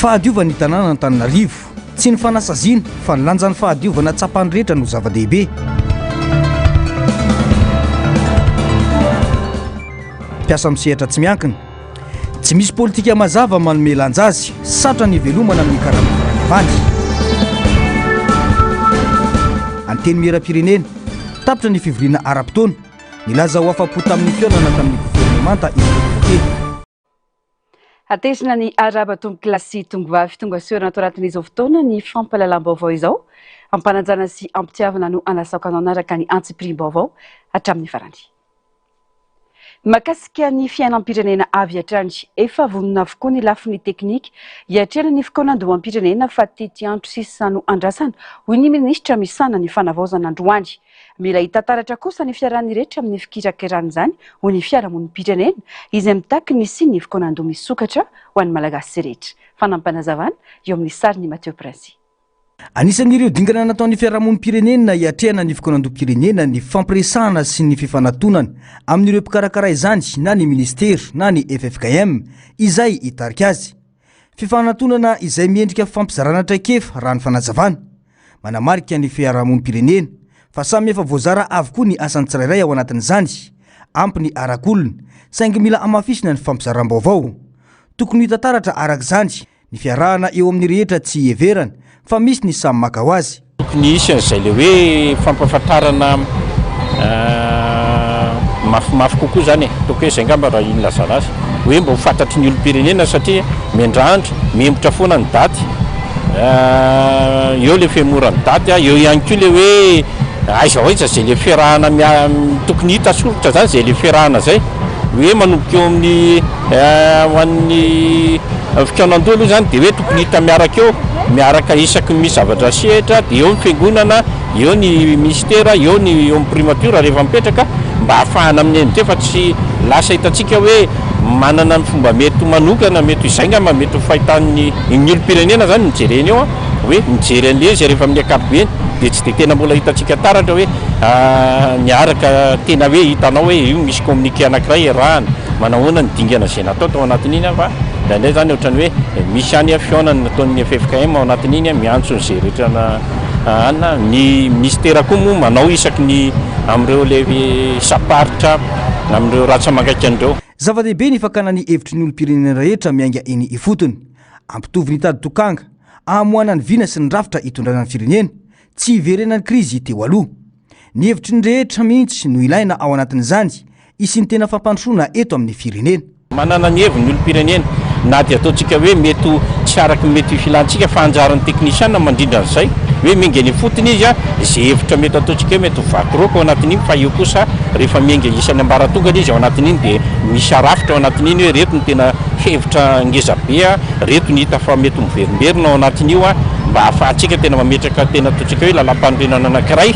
fahadiovana ny tanàna Antananarivo tsy ny fanasaziana fa ny lanjan'ny fahadiovana tsapany rehetra no zava-dehibe. Mpiasa misehatra tsy miankina, tsy misy politika mazava manome lanja azy, sarotra ny velomana amin'ny karaman'ny vandy. Anteny miera-pirenena tapitra ny fivoriana ara-potoana, nilaza ho afa-po tamin'ny fiorana tamin'ny gouvernemanta izy. Atesina ny araba-tombo kilasy tongovavy tonga seurana ato anatin'izao fotoana ny fampahalalam-baovao izao, ampanajana sy ampitiavana no anasaokanao anaraka ny antsipirim-baovao hatramin'ny farany. Makasika ny fiainam-pirenena avy hatrany, efa vonona avokoa ny lafiny teknika hiatrehana ny fikonan-doham-pirenena fa tety-andro sisa no andrasana hoy ny minisitra misana ny fanavaozana androany. Mila hitantaratra kosa ny fiarahan'ny rehetra amin'ny fikirakerana izany ho ny fiarahamonim-pirenena izay mitaky ny sy ny fikonan-doha misokatra ho an'ny malagasy rehetra. Fanampanazavana eo amin'ny sariny Mathieu Prince. Anisan'ireo dingana nataon'ny fiarahamonim-pirenena hiatrehana ny fikonan-doha-pirenena ny fampiresahana sy ny fifanantonana amin'ireo mpikarakara izany na ny ministera na ny FFKM izay hitarika azy. Fifanantonana izay miendrika fampizarana traikefa raha ny fanazavana. Manamarika ny fiarahamonim-pirenena fa samy efa voazara avokoa ny asan'ny tsirairay ao anatin'izany, ampy ny arakolona, saingy mila amafisina ny fampizaram-baovao. Tokony hitantaratra arak'izany ny fiarahana eo amin'ny rehetra tsy heverana fa misy ny samy maka ho azy. Tokony isy an'izay le hoe fampafantarana mafimafy kokoa zany, tokony izay ngamba raha iny lazana azy hoe mba ho fantatry ny olom-pirenena satria miandrandro miembotra foana ny daty, eo le fiemora ny daty, eo ihany koa le hoe aiza hoaiza zay le fiarahana tokony hita soritra zany zay le fiarahana zay hoe manomboka eo amin'ny ho an'ny fikaonan-doha aloha zany dia hoe tokony hita miaraka eo, miaraka isaky ny misy zavatra sehatra, dia eo ny fiangonana, eo ny ministera, eo ny eo amin'ny primatura rehefa mipetraka mba hahafahana amin'ny endrika fa tsy lasa hitantsika hoe manana ny fomba mety manokana mety izay ngamba mety fahitan'ny olom-pirenena zany nijereny eo hoe mijery an'le izy rehefa amin'ny ankapobeny dia tsy dia tena mbola hitantsika taratra hoe miaraka tena hoe hitanao hoe io misy communiqué anankiray arahana manahoana ny dingana izay natao tao anatin'iny fa indray zany ohatrany hoe misy any fionany nataon'ny FFKM ao anatin'iny miantso n'izay rehetra ana ny ministera koa moa manao isaky ny amin'ireo le saparitra amin'ireo ratsa mangaika an'ireo. Zava-dehibe ny fakana ny hevitry ny olom-pirenena rehetra mianga eny ifotony, ampitovy ny tady tokanga, ahamoana ny vina sy ny rafitra hitondrana ny firenena, tsy hiverena ny krizy teo aloha. Ny hevitry ny rehetra mihitsy no ilaina ao anatin'izany, isin'ny tena fampandrosoana eto amin'ny firenena. Manana ny heviny olom-pirenena na dia ataontsika hoe mety tsy araky mety filantsika fa anjaran'ny teknisiana mandrindra an'izay hoe miainga ny fotony izy izay hevitra mety ataontsika hoe mety vakiroka ao anatin'iny fa io kosa rehefa miainga isan'ny ambaratongany izy ao anatin'iny dia misy arafitra ao anatin'iny hoe reto ny tena hevitra ngezabe reto ny hita fa mety miverimberina ao anatin'io mba hahafahantsika tena mametraka tena ataontsika hoe lalam-panorenana anankiray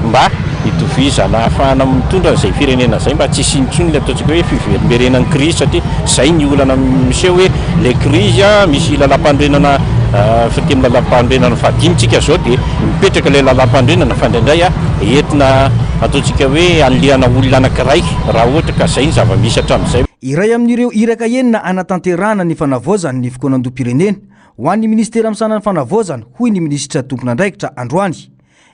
mba hitovizana ahafahana mitondra izay firenena zay mba tsy sinitsony le ataontsika hoe fiverimberenan'ny krizy satria zay ny olana miseho hoe le krizy misy lalam-panorenana fa teny lalam-panorenana fadimitsika zao dia mipetraka le lalam-panorenana fa indraindray entina ataontsika hoe anlehana olona anankiray raha ohatra ka zay ny zava-misy hatramin'izay. Iray amin'ireo iraka enina anatanterahana ny fanavaozana ny fikonan-doha-pirenena ho an'ny ministera misana ny fanavaozana hoy ny minisitra tompon'andraikitra androany.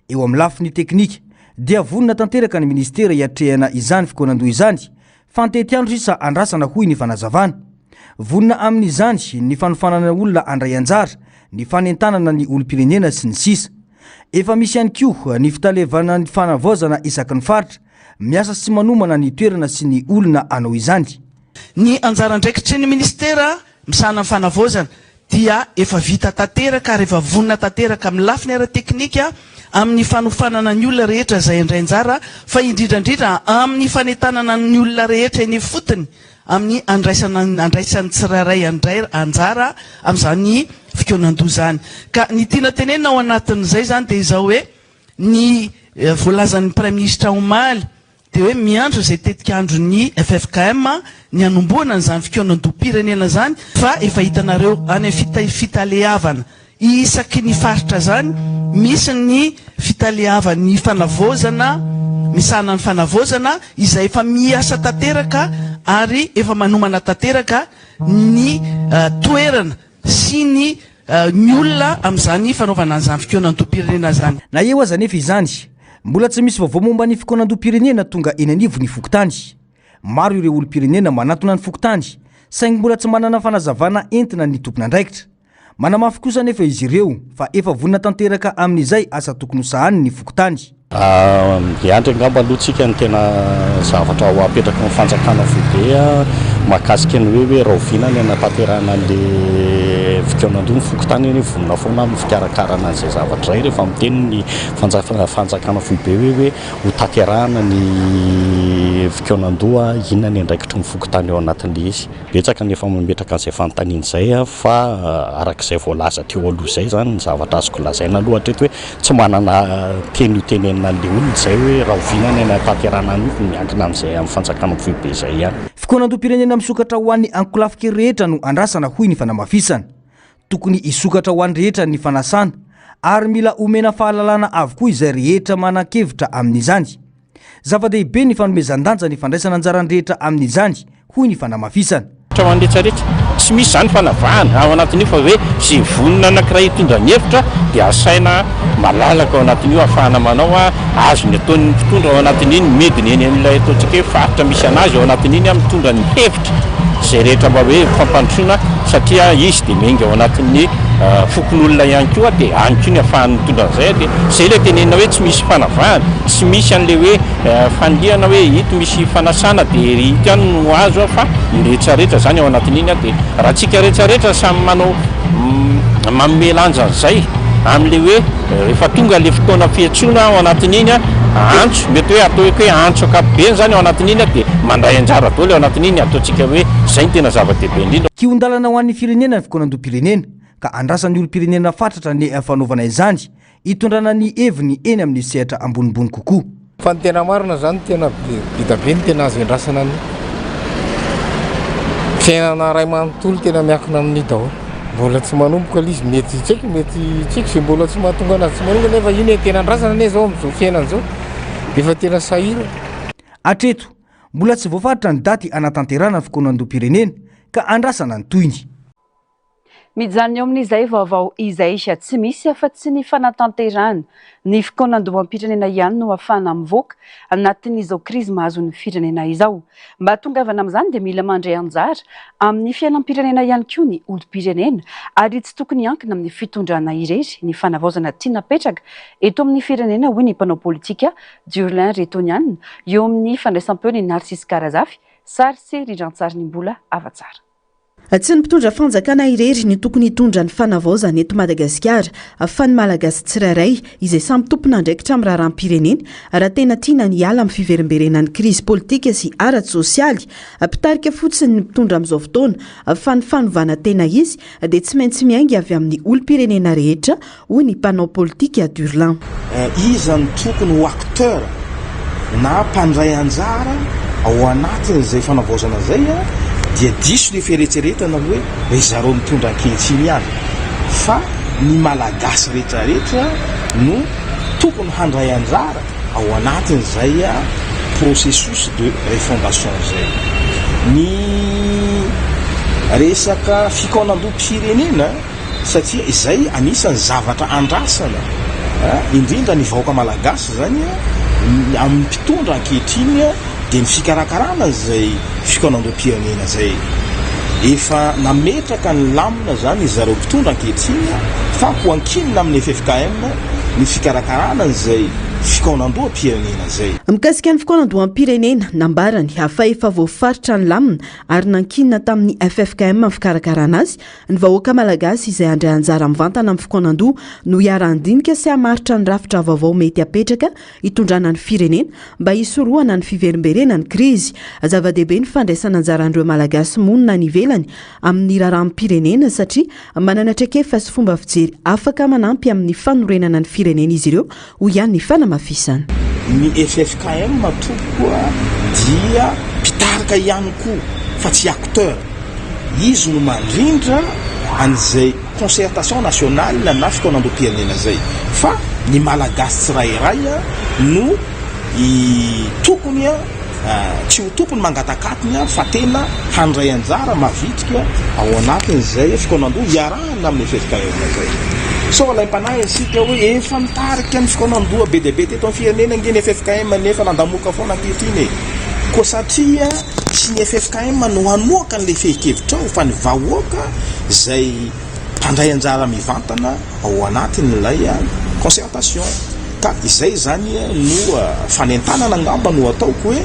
Eo amin'ny lafiny teknika dia vonona tanteraka ny ministera hiatrehana izany fikonan-doha izany fantety-andro sisa andrasana hoy ny fanazavana. Vonona amin'izany ny fanofanana olona andray anjara, ny fanentanana ny olom-pirenena sy ny sisa. Efa misy ihany koa ny fitalevana ny fanavaozana isaky ny faritra, miasa sy manomana ny toerana sy ny olona anao izany. Ny anjara andraikitry ny ministera misana ny fanavaozana dia efa vita tanteraka rehefa vonona tanteraka amin'ny lafiny ara-teknika amin'ny fanofanana ny olona rehetra izay indray anjara fa indrindrandrindra amin'ny fanentanana ny olona rehetra eny fotony amin'ny andraisan'ny tsirairay anjara amin'izany fikonan-doha zany. Ka ny tiana tenenina ao anatin'izay zany dia izao hoe ny voalazan'ny praiminisitra omaly dia hoe miandro izay tetika andro ny FFKM ny anomboana n'izany fikonan-doham-pirenena zany fa efa hitanareo any fitalehavana isaky ny faritra zany misy ny fitalehavany fanavaozana misana ny fanavaozana izay efa miasa tanteraka ary efa manomana tanteraka ny toerana sy ny olona amin'izany fanaovana an'izany fikoana antom-pirenena zany. Na eo aza nefa izany mbola tsy misy vaovao momba ny fikoana antom-pirenena tonga eny anivo ny fokontany. Maro ireo olom-pirenena manatona ny fokontany saingy mbola tsy manana fanazavana entina ny tompona andraikitra. Manamafy kosa nefa izy ireo fa efa vonina tanteraka amin'izay asa tokony ho sahany ny fokontany. Andry angamba alohantsika ny tena zavatra ho apetraka ny fanjakana foibe mahakasika ny hoe raha oviana ny anatanterahana an'le fikoanan-doha ny fokotany eny vonina foana amin'ny fikarakarana an'izay zavatra izay rehefa miteny ny fanjakana foibe hoe ho tanterahana ny fikoanan-doha inona ny andraikitry ny fokotany eo anatin'le izy. Betsaka nefa mametraka an'izay fanontaniana izay fa arak'izay voalaza teo aloha izay zany ny zavatra azoko lazaina aloha hatreto hoe tsy manana teny tenenina an'le olona izay hoe raha oviana ny anatanterahana an'io miankina amin'izay amin'ny fanjakana foibe izay ihany. Fikoanan-doha-pirenena misokatra ho an'ny ankolafika rehetra no andrasana hoy ny fanamafisana. Tokony isokatra ho an'ny rehetra ny fanasana ary mila omena fahalalana avokoa izay rehetra manan-kevitra amin'izany. Zava-dehibe ny fanomezan-danja ny fandraisana anjarany rehetra amin'izany hoy ny fanamafisana. Rehetrarehetra tsy misy zany fanavahana ao anatin'io fa hoe sy vonina anankiray hitondra ny hevitra dia asaina malalaka ao anatin'io ahafahana manao azo ny ataon'ny mpitondra ao anatin'iny midiny eny amin'ilay ataontsika hoe faritra misy anazy ao anatin'iny mitondra ny hevitra zay rehetra mba hoe fampandrosoana satria izy dia menga ao anatin'ny fokon'olona ihany koa dia any koa ny ahafahany mitondra an'izay dia zay ilay tenenina hoe tsy misy fanavahana tsy misy an'ilay hoe fandiana hoe hito misy fanasana dia hito ihany no azo fa rehetrarehetra zany ao anatin'iny dia raha tsika rehetrarehetra samy manao manome lanja an'izay amin'le hoe rehefa tonga le fotoana fiantsoana ao anatin'iny antso mety hoe atao hoe antso ankapobeny zany ao anatin'iny dia mandray anjara daholo ao anatin'iny ataontsika hoe zay ny tena zava-dehibe indrindra. Kiondalana ho an'ny firenena ny fikoanan-doha-pirenena ka andrasan'ny olo-pirenena fatratra ny fanaovana izany hitondrana ny heviny eny amin'ny sehatra ambonimbony kokoa. Fa ny tena marina zany tena bitabe ny tena azo andrasana ny fiainana ray manontolo tena miankina amin'ny daholo. Mbola tsy manomboka izy mety tsika sy mbola tsy mahatonga anazy tsy manomboka nefa iny tena andrasana ne zao amin'izao fiainana zao efa tena sahira. Hatreto mbola tsy voafaritra ny daty anatanterahana ny fikoanan-doha-pirenena ka andrasana ny toyiny. Mijanona eo amin'izay vaovao izay tsy misy afa-tsy ny fanatanterahana ny fikoanan-doham-pirenena ihany no ahafahana mivoaka anatin'izao krizy mahazo ny firenena izao. Mba tongavana amin'izany dia mila mandray anjara amin'ny fiainam-pirenena ihany koa ny olo-pirenena ary tsy tokony hankina amin'ny fitondrana irery ny fanavaozana tiana petraka eto amin'ny firenena hoy ny mpanao politika Durlin Retonian eo amin'ny fandraisam-peo ny Narcisse Karazafy sary sy rindran-tsary ny mbola avatsara. Tsy ny mpitondra fanjakana irery ny tokony hitondra ny fanavaozana eto Madagasikara fa ny malagasy tsirairay izay samy tompona andraikitra amin'ny raharam-pirenena raha tena tiana ny hiala amin'ny fiverimberena ny krizy politika sy ara-tsosialy mpitarika fotsiny ny mpitondra amin'izao fotoana fa ny fanovana tena izy dia tsy maintsy miainga avy amin'ny olo-pirenena rehetra hoy ny mpanao politika Durlin. Iza ny tokony ho acteur na mpandray anjara ao anatin'izay fanavaozana izay dia diso le feretreretra na hoe ry zareo mitondra ankehitriny ihany fa ny malagasy rehetrarehetra no tokony handray anjara ao anatin'izay processus de refondation zay. Ny resaka fikoanan-doha-pirenena satria izay anisan'ny zavatra andrasana indrindra ny vahoaka malagasy zany amin'ny mpitondra ankehitriny dia ny fikarakarana zay fikoanan-doha-pirenena zay efa nametraka ny lamina zany zareo mpitondra ankehitriny fa ho ankinina amin'ny FFKM ny fikarakarana zay fikoanan-doha-pirenena zay. Mikasika ny fikoanan-doham-pirenena nambarany hafa efa voafaritra ny lamina ary nankinina tamin'ny FFKM amin'ny fikarakarana azy ny vahoaka malagasy izay handray anjara mivantana amin'ny fikoanan-doha no hiara-ndinika sy hamaritra ny rafitra vaovao mety apetraka hitondrana ny firenena mba hisorohana ny fiverimberena ny krizy. Zava-dehibe ny fandraisana anjaran'ireo malagasy monina ny ivelany amin'ny raharam-pirenena satria manana traikefa sy fomba fijery afaka manampy amin'ny fanorenana ny firenena izy ireo ho ihany ny fanamafisana. Ny FFKM tokoa dia mpitarika ihany koa fa tsy acteur. Izy no mandrindra an'izay concertation nationale na fikoanan-doha-pirenena zay fa ny malagasy tsirairay no tokony tsy ho tompony mangatakatiny fa tena handray anjara mavitrika ao anatin'izay fikonan-doha iarahana amin'ny FFKM zay. So ilay mpanahy asika hoe efa mitarika ny fikonan-doha be dia be teto amin'ny firenena ngeny FFKM nefa nandamoka foana ankehitriny koa satria tsy ny FFKM no hanoaka n'ilay fehi-kevitra ao fa ny vahoaka zay mpandray anjara mivantana ao anatin'ilay concertation. Ka izay zany no fanentanana angamba no ataoko hoe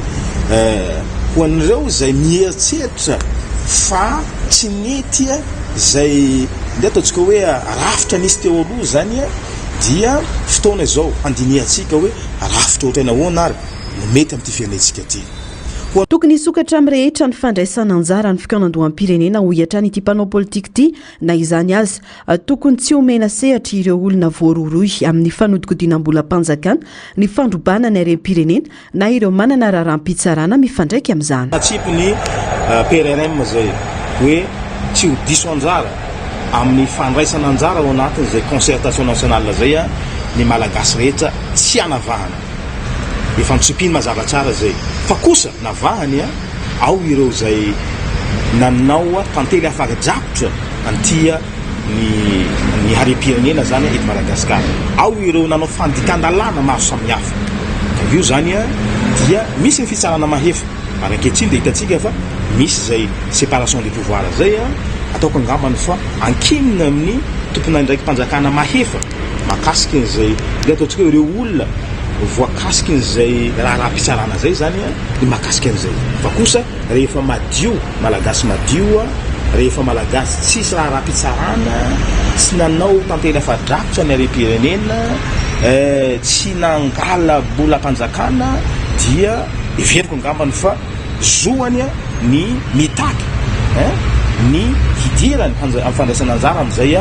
ho an'ireo zay mieritseritra fa tsy mety zay nde ataontsika hoe rafitra nisy teo aloha zany dia fotoana izao andiniantsika hoe rafitra ohatrany ahoana ary no mety amin'ity firenentsika ty. Tokony hisokatra amin'ny rehetra ny fandraisana anjara ny fikonan-doham-pirenena ho hiatrany ity mpanao politika ity na izany azy tokony tsy omena sehatra ireo olona voaroroy amin'ny fanodikodinam-bolam-panjakana ny fandrobana ny harem-pirenena na ireo manana raharam-pitsarana mifandraika amin'izany. Atsipy ny PRRM zay hoe tsy ho diso anjara amin'ny fandraisana anjara ao anatin'izay concertation nationale zay ny malagasy rehetra tsy anavahana. Efa nitsipiny mazava tsara zay fa kosa navahany ao ireo zay nanao tantely afaka-drapotra antia ny harem-pirenena zany eto Madagasikara. Ao ireo nanao fandikan-dalàna maro samihafa. Io zany dia misy ny fitsarana mahefa ary ankehitriny dia hitantsika fa misy zay séparation des pouvoirs zay ataoko angambany fa ankinina amin'ny tompona ndraiky mpanjakana mahefa makasika n'izay le ataontsika ireo olona voakasika n'izay raha-pitsarana zay zany ny makasika an'izay fa kosa rehefa madio malagasy madio rehefa malagasy tsisy raha-pitsarana tsy nanao tantely afa-drapotra ny harem-pirenena tsy nangala bolam-panjakana dia everiko angambany fa zoany ny mitaky ny hidirany amin'ny fandraisana anjara amin'izay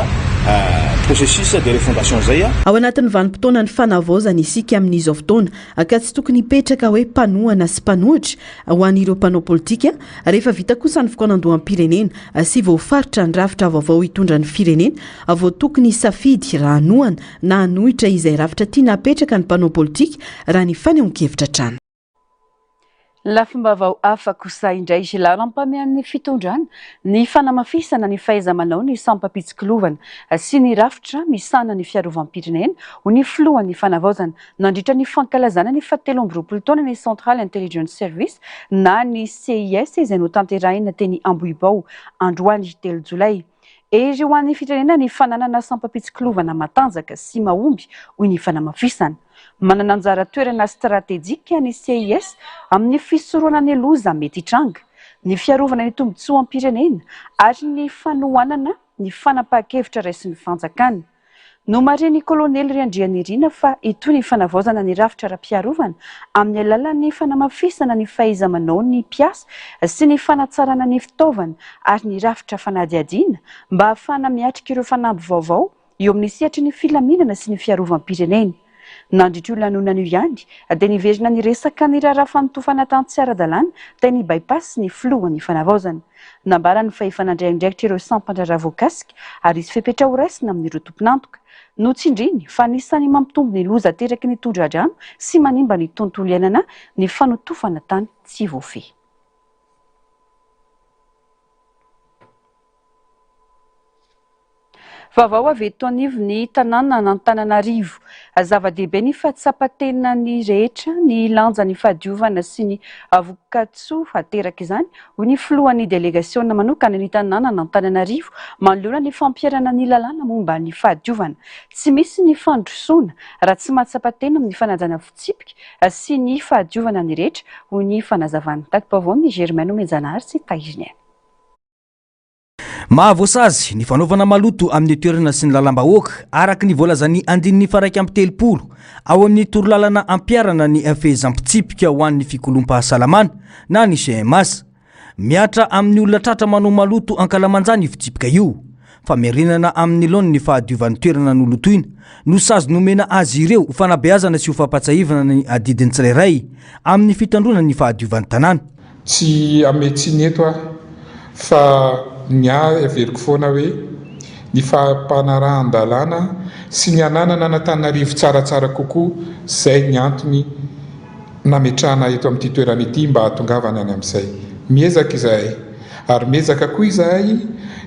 processus de refondation zay ao anatin'ny vanim-potoana ny fanavaozana isika amin'izao fotoana ka tsy tokony hipetraka hoe mpanohana sy mpanohitra ho an'ireo mpanao politika rehefa vita kosa ny fikonan-doham-pirenena sy voafaritra ny rafitra vaovao hitondra ny firenena vao tokony safidy raha anohana na anohitra izay rafitra tiana hapetraka ny mpanao politika raha ny fanehoan-kevitra trano. Lafimbavao hafa kosa indray laram-pamehan'ny fitondrana ny fanamafisana ny fahaiza-manao ny sampapitsikilovana sy ny rafitra misana ny fiarovam-pirenena ho ny filohan'ny fanavaozana nandritra ny fankalazana ny 17 taona ny Central Intelligence Service na ny CIS izay no tanterahina teny Ambohibao androany 3 Jolay. Ery ho an'ny firenena ny fananana sampapitsikilovana matanjaka sy mahomby hoy ny fanamafisana. Manana anjara toerana stratégique ny CIS amin'ny fisorohana ny loza mety hitranga, ny fiarovana ny tombotsoa am-pirenena ary ny fanohanana ny fanapahan-kevitra raisin'ny fanjakana. No mariny kolonely Riandrianirina fa ito ny fanavaozana ny rafitra ara-piarovana amin'ny alalan'ny fanamafisana ny fahaiza-manao ny mpiasa sy ny fanatsarana ny fitaovana ary ny rafitra fanadihadiana mba ahafahana miatrika ireo fanampy vaovao eo amin'ny sehatry ny filaminana sy ny fiarovam-pirenena. Nandritra io lanonana io ihany dia niverina ny resaka ny raharaha fanotofana tany tsy ara-dalàna dia ny bypass ny filohan'ny fanavaozana. Nambara ny fahefanandraindraikitra ireo sampandraraha voakasika ary isy fepetra ho raisina amin'ireo tompon'antoka. No tsindriny fa anisany mampitombo ny loza teraky ny tondra-drano sy manimba ny tontolo iainana ny fanotofana tany tsy voafehy. Vaovao avy eto anivo ny tanàna n'Antananarivo. Zava-dehibe ny fahatsapatena ny rehetra ny lanja ny fahadiovana sy ny avokatsoa ateraka izany ho ny filohan'ny delegaziona manokana ny tanàna n'Antananarivo manoloana ny fampiarana ny lalàna momba ny fahadiovana. Tsy misy ny fandrosoana raha tsy mahatsapatena amin'ny fanajana fitsipika sy ny fahadiovana ny rehetra ho ny fanazavana. Takim-pavaony Germaine Omenjanary sy Taiziny. Mahavoasazy ny fanaovana maloto amin'ny toerana sy ny lalam-bahoaka araka ny voalazan'ny andininy faraiky amby 3 ao amin'ny torolalana ampiarana ny fehezam-pitsipika ho an'ny fikolom-pahasalamana na ny CMS. Miatra amin'ny olona tratra manao maloto ankalamanjany io fitsipika io fa miarinana amin'ny laony ny fahadiovan'ny toerana nolotoina no sazy nomena azy ireo ho fanabeazana sy ho fampatsahivana ny adidiny tsirairay amin'ny fitandrona ny fahadiovan'ny tanàna. Tsy ametsiny eto fa everiko foana hoe ny fahampanarahan-dalàna sy ny ananana n'Antananarivo tsaratsara kokoa zay ny antony nametrahana eto amin'ity toerana ity mba hatongavana any amin'izay. Miezaka izahay ary miezaka koa izahay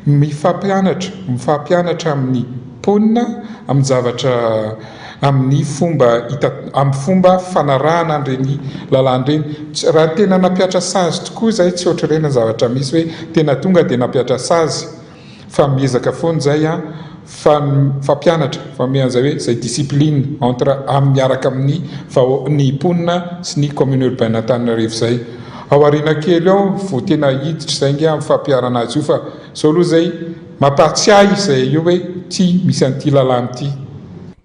mifampianatra amin'ny ponina amin'ny zavatra amin'ny fomba fanarahana an'ireny lalàn'ireny. Raha tena nampiatra sazy tokoa izahay tsy ohatr'ireny zavatra misy hoe tena tonga dia nampiatra sazy fa miezaka foana izay fampianatra famian'izay hoe izay discipline entre miaraka amin'ny ponina sy ny commune urbaine Antananarivo izay. Ao aoriana kely ao vao tena hiditra izay nge amin'ny fampiarana azy io fa zao aloha izay mampatsiahy izay io hoe ty misy an'ity lalàna ity.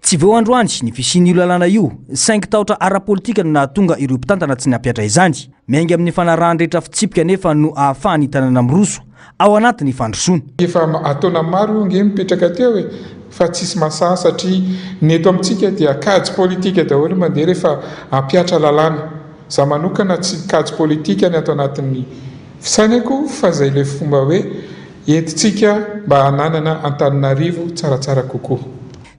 Tsy vao androany ny fisian'io lalàna io, 5 taotra ara-politika no nahatonga ireo mpitantana tsy nampiatra izany. Miainga amin'ny fanarahan-drehetra fitsipika nefa no ahafahany tanana miroso ao anatin'ny fandrosoana. Efa ataona maro nge mipetraka teo hoe fa tsisy masaha satria ny eto amintsika dia kajy politika daholo mandeha rehefa ampiatra lalàna. Za manokana tsy kajy politika ny ato anatin'ny fisainako fa izay le fomba hoe entintsika mba hananana Antananarivo tsaratsara kokoa.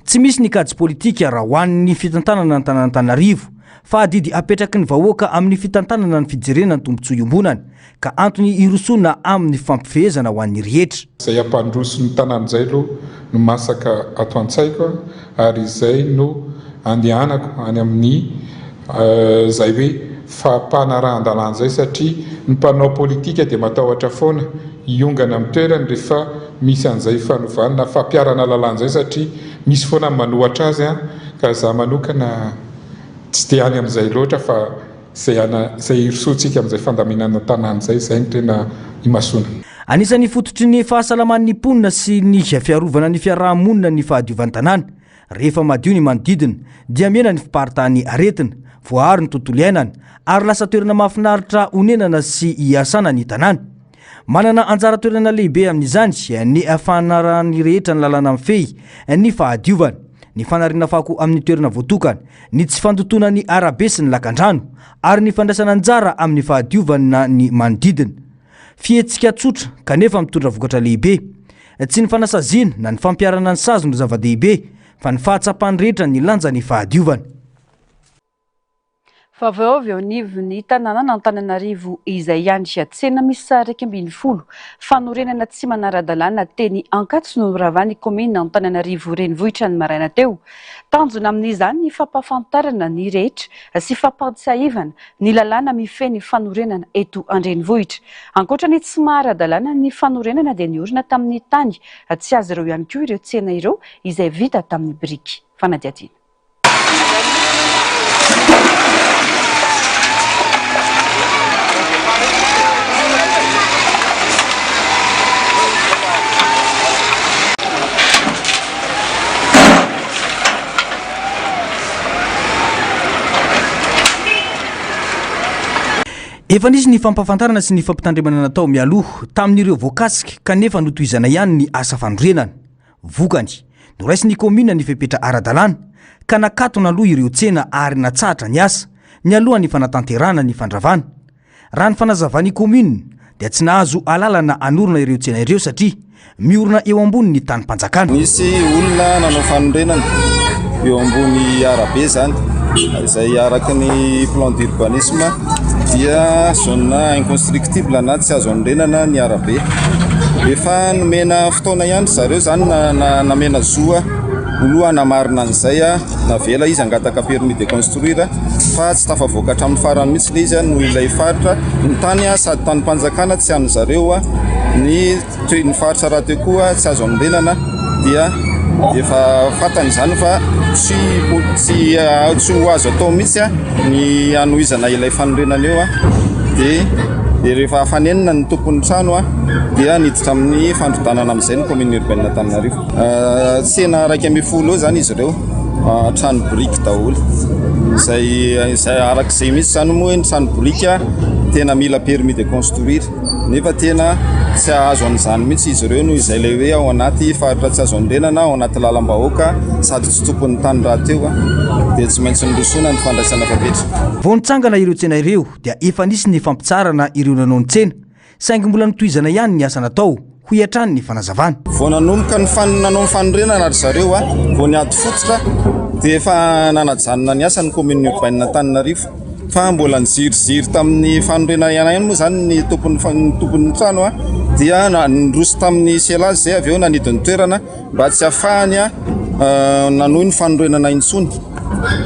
Tsy misy ny kajy politika raha hoan'ny fitantanana Antananarivo fa adidy apetraky ny vahoaka amin'ny fitantanana ny fijerena ny tombontsoa iombonany ka antony irosona amin'ny fampifehezana ho an'ny rehetra. Izay ampandroso ny tanàna izay aloha no masaka ato an-tsaiko ary izay no andehanako any amin'ny izay hoe fampanarahan-dalàna izay satria ny mpanao politika dia matahotra foana hiongana amin'ny toerany rehefa misy an'izay fanovana na fampiarana lalàna izay satria misy foana manohatra azy ka za manokana tsy dia any amin'izay loatra fa izay irosoantsika amin'izay fandaminana tanàna izay no tena imasona. Anisan'ny fototry ny fahasalaman'ny mponina sy ny fiarovana ny fiarahamonina ny fahadiovan'ny tanàna. Rehefa madio ny manodidina dia miena ny fiparitany aretina, voaharo ny tontolo iainana ary lasa toerana mahafinaritra honenana sy hiasana ny tanàna. Manana anjara toerana lehibe amin'izany ny afanarahan'ny rehetra ny lalàna mifehy, ny fahadiovana, ny fanariana fako amin'ny toerana voatokana, ny tsy fandotona ny arabe sy ny lakandrano ary ny fandraisana anjara amin'ny fahadiovana ny manodidina. Fihetsika tsotra kanefa mitondra vokatra lehibe. Tsy ny fanasaziana na ny fampiarana ny sazy no zava-dehibe fa ny fahatsapany rehetra ny lanja ny fahadiovana. Fa avy eo nivony tanàna Antananarivo izay ihany tsena misy sary 12 fanorenana tsy manara-dalàna teny Ankatso no noravany komina Antananarivo renivohitra ny maraina teo. Tanjona amin'izany ny fampahafantarana ny rehetra sy fampandsaivana ny lalàna mifeny fanorenana eto an-drenivohitra. Ankoatra ny tsy mahara-dalàna ny fanorenana dia niorina tamin'ny tany, tsy azy ireo ihany koa ireo tsena ireo izay vita tamin'ny biriky. Fanadiadina. Efa nisy ny fampafantarana sy ny fampitandremana natao mialoha tamin'ireo voakasika kanefa notohizana ihany ny asa fanorenana. Vokany noraisy ny komina ny fepetra ara-dalàna ka nakatona aloha ireo tsena ary natsahatra ny asa ny aloha ny fanatanterana ny fandravana. Raha ny fanazavany komina dia tsy nahazo alalana anorona ireo tsena ireo satria miorina eo ambony ny tany-panjakana. Nisy olona nanao fanorenana eo ambony arabe zany izay araka ny plan d'urbanisme dia zone inconstructible na tsy azo anorenana ny arabe. Efa nomena fotoana ihany zareo zany namena zoa oloha namarina an'izay navela izy angataka permis de construire fa tsy tafavoaka hatramin'ny farany mihitsy le izy no ilay faritra ny tany sady tany-panjakana tsy hano zareo ny faritra raha teo koa tsy azo anorenana dia efa fatany zany fa tsy ho azo atao mihitsy ny anohizana ilay fanorenana eo dia rehefa fanenina ny tompon'ny trano dia niditra amin'ny fandrodanana amin'izay ny commune urbaine Antananarivo. Tsena 110 eo zany izy ireo trano biriky daholo izay arak'izay mihitsy zany moa ny trano biriky tena mila permis de construire nefa tena tsy azo an'izany mihitsy izy ireo noho izay le hoe ao anaty faritra tsy azo anorenana ao anaty lalam-bahoaka sady tsy tompon'ny tany raha teo dia tsy maintsy nirosona ny fandraisana fapetra. Vao nitsangana ireo tsena ireo dia efa nisy ny fampitsarana ireo nanao ny tsena saingy mbola nitohizana ihany ny asa natao ho hiatrany ny fanazavana. Vao nanomboka nanao ny fanorenana ary zareo vao niady fototra dia efa nanajanona ny asa ny commune urbaine Antananarivo fa mbola niziriziry tamin'ny fanorenana ihany ihany moa zany ny tompon'ny trano a dia nandroso tamin'ny selazy zay avy eo nanidiny toerana mba tsy hafahany a nanohy ny fanorenana intsony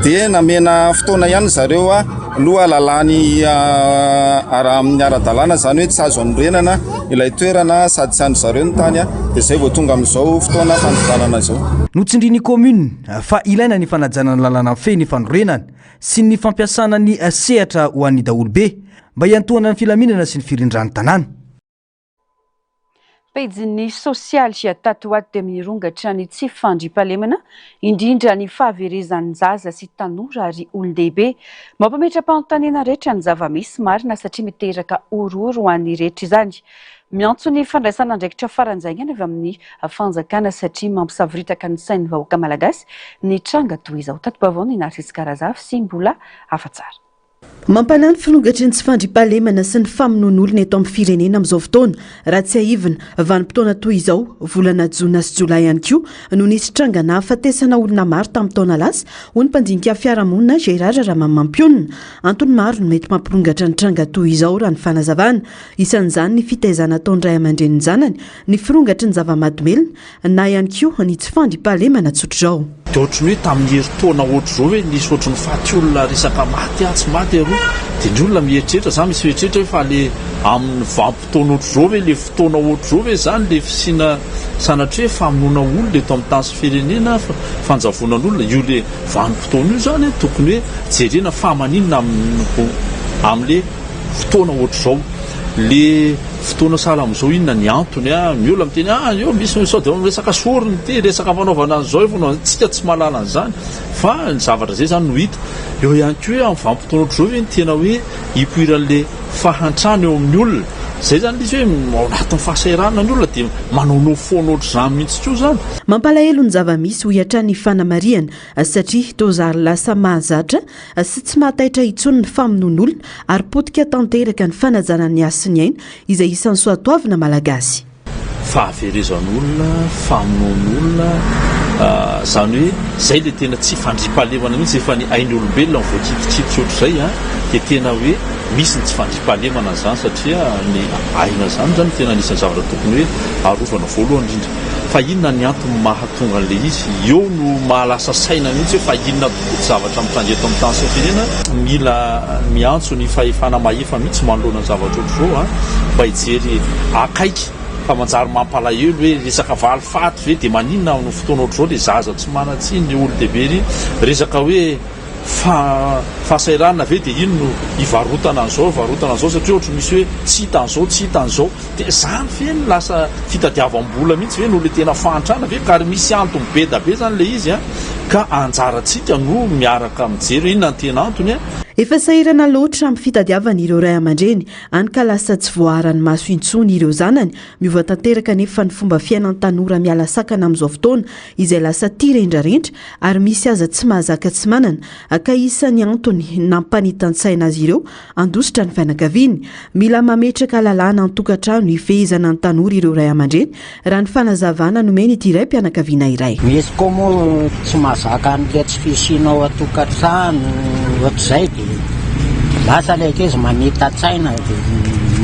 dia namena fotoana ihany zareo a loha lalany amin'ny ara-dalàna zany hoe tsy azo anorenana ilay toerana sady tsy andro zareo ny tany a dia zay vao tonga amin'izao fotoana fandivanana izao notsindriny commune fa ilaina ny fanajanana lalàna fe ny fanorenana sy ny fampiasana ny sehatra ho an'ny daolobe mba hiantohana ny filaminana sy ny firindran'ny tanàna. Pejin'ny sosialy sia tatoaty dia mirongatra ny tsy fandriampahalemana indrindra ny fahaverezan'ny zaza sy tanora ary olon-dehibe mampametra-panontaniana rehetra ny zava-misy marina satria miteraka orooro ho an'ny rehetra izany. Miantso ny fandraisana andraikitra faranjaingana avy amin'ny fanjakana satria mampisaviritaka ny sain'ny vahoaka malagasy ny tranga toy izao. Tati-baovao ny Narcisse Karazafy sy mbola afa-tsara. Mampanany finongatry ny tsy fandriampahalemana sy ny famonoan'olona eto amin'ny firenena amin'izao fotoana raha tsy haivina vanim-potoana toy izao volana Jona sy Jolay ihany koa no nisy trangana hafatesana olona maro tamin'ny taona lasa ho ny mpandinika fiarahamonina Gérard Ramamampiona. Antony maro no mety mampirongatra ny tranga toy izao raha ny fanazavana. Isan'izany ny fitaizana ataon'ny ray aman-dreniny zanany, ny firongatry ny zava-mahadomelina na ihany koa ny tsy fandriampahalemana tsotr'izao. Ohatrany hoe tamin'ny herintaona ohatr' izao hoe nisy ohatrany faty olona resaka maty tsy maty aroa dia ny olona mieritreritra zany misy mieritreritra hoe fa le amin'ny vanim-potoana ohatr' izao hoe le fotoana ohatr' izao hoe zany le fisina sanatria hoe famonoana olona eto amin'ny tany sy firenena fanjavonan'olona io le vanim-potoana io zany tokony hoe jerena famaninina amin'le fotoana ohatr' izao le fotoana sahala amin'izao inona ny antony ny olona miteny io misy sao dia resaka sorony ty resaka fanaovana an'izao efa tsika tsy mahalala an'izany fa ny zavatra zay zany no hita eo ihany koa hoe amin'ny vanim-potoana ohatr' izao hoe ny tena hoe hipoiran'le fahantrano eo amin'ny olona zay zany izy hoe ao anatin'ny fahasahiranana ny olona dia manaonao foana ohatr' izany mihitsy koa zany. Mampalahelo ny zava-misy ho hiatran'ny fanamariana satria tozary lasa mahazatra sy tsy mahataitra intsony ny famonoan'olona ary potika tanteraka ny fanajana ny asiny aina izay isan'ny soatoavina malagasy. Fahaverezan'olona, famonoan'olona zany hoe zay le tena tsy fandriampahalemana mihitsy efa ny ain'ny olombelona ny voakipikipiky ohatr'izay dia tena hoe misy ny tsy fandriampahalemana zany satria ny aina zany zany tena anisan'ny zavatra tokony hoe arovana voalohany indrindra. Fa inona ny antony mahatonga an'ilay izy eo no mahalasa saina mihitsy hoe fa inona tokoa zavatra mitandry eto amin'ny tany sy ny firenena mila miantso ny fahefana mahefa mihitsy manoloana ny zavatra ohatr'izao mba hijery akaiky fa manjary mampalahelo hoe resaka valifaty ve dia maninona amin'ny fotoana ohatr'izao le zaza tsy manatsiny ny olon-dehibe ry resaka hoe fahasahiranana ve dia ino no ivarotana an'izao satria ohatra misy hoe tsy hita an'izao dia zany fe no lasa fitadiavam-bola mihitsy ve no le tena fahantrana ve ka ry misy antony be da be zany le izy ka anjarantsika no miaraka mijery inona ny tena antony Efa sahirana loatra amin'ny fitadiavana ireo ray aman-dreny any ka lasa tsy voaharany maso intsony ireo zanany miova tanteraka nefa ny fomba fiainan'ny tanora miala sakana amin'izao fotoana izay lasa tia rendrarendra ary misy aza tsy mahazaka tsy manana ka isan'ny antony nampanitantsaina azy ireo andositra ny fianakaviany mila mametraka lalàna ny tokantrano hifehezana ny tanora ireo ray aman-dreny raha ny fanazavana nomeny ity iray mpianakaviana iray. Misy koa moa tsy mahazaka an'ilay tsy fisinao atokantrano ohatr'izay dia lasa ilay izy manita-tsaina dia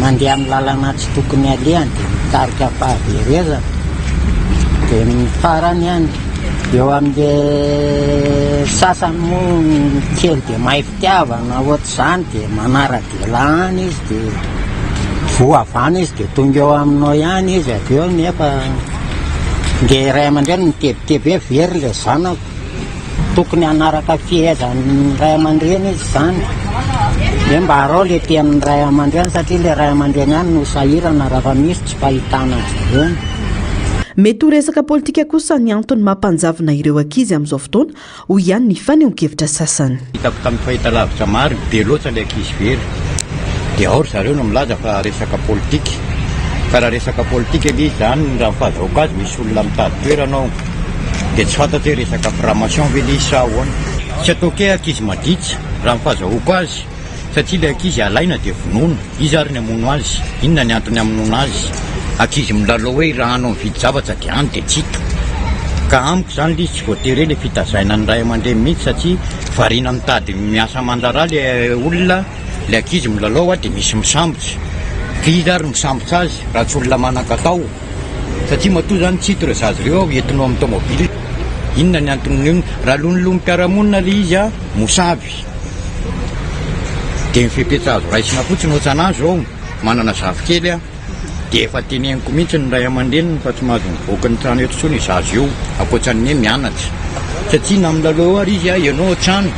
mandeha amin'ny lalana tsy tokony alehany dia mitarika fahaverezana dia mifarany ihany eo amin'ilay sasany moa kely dia mahay fitiavana ohatr'izany dia manara-delàna izy dia voavana izy dia tonga eo aminao ihany izy avy eo nefa nge ray aman-dreny mitebiteby hoe very ilay zanako tokony hanaraka fihezan'ny ray aman-dreny izy zany hoe mba arao le tean'ny ray aman-dreny satria le ray aman-dreny ihany no sahirana raha misy tsy fahitana zareny. Mety ho resaka politika kosa ny antony mampanjavona ireo ankizy amin'izao fotoana ho ihany ny fanehonkevitra sasany. Hitako tamin'ny fahitalavitra maro be loatra ilay ankizy very dia ao ry zareo no milaza fa resaka politika fa raha resaka politika ilay zany raha fahazahoko azy misy olona mitady toerana ao dia tsy fantatro hoe resaka formation ve ilay isa ahoana tsy atao ke ankizy maditra raha fahazahoko azy satria ilay ankizy alaina dia vonoina izy ary ny amono azy inona ny antony amonoana azy ankizy milalao hoe raha anao mividy zavatra dia any dia tsika ka amiko zany le tsy voatery le fitazaina ny ray aman-dreny mihitsy satria variana mitady miasa mandrara le olona le ankizy milalao dia misy misambotsy kizy ary misambotsy azy raha tsy olona manan-katao satria matoa zany tsy hito ireo zazy ireo entinao amin'ny tomobily inona ny anton'ny raha lonolom-piarahamonina le izy a mosavy dia mifepetsa azo raisina fotsiny ohatsanazy zao manana zavikely a dia efa teneniko mihitsy ny ray aman-dreniny fa tsy mahazo mivoaka ny trano eto tsony zazy io akoatsan'ny hoe mianatra satria na milalao ary izy a ianao trano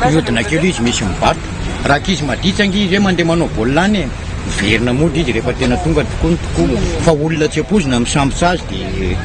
mihodina kely izy misy mibato raha kizy maditsanga izy hoe mandeha manao baolina any e miverina mody izy rehefa tena tonga tokoa fa olona tsy ampozina misambotra azy dia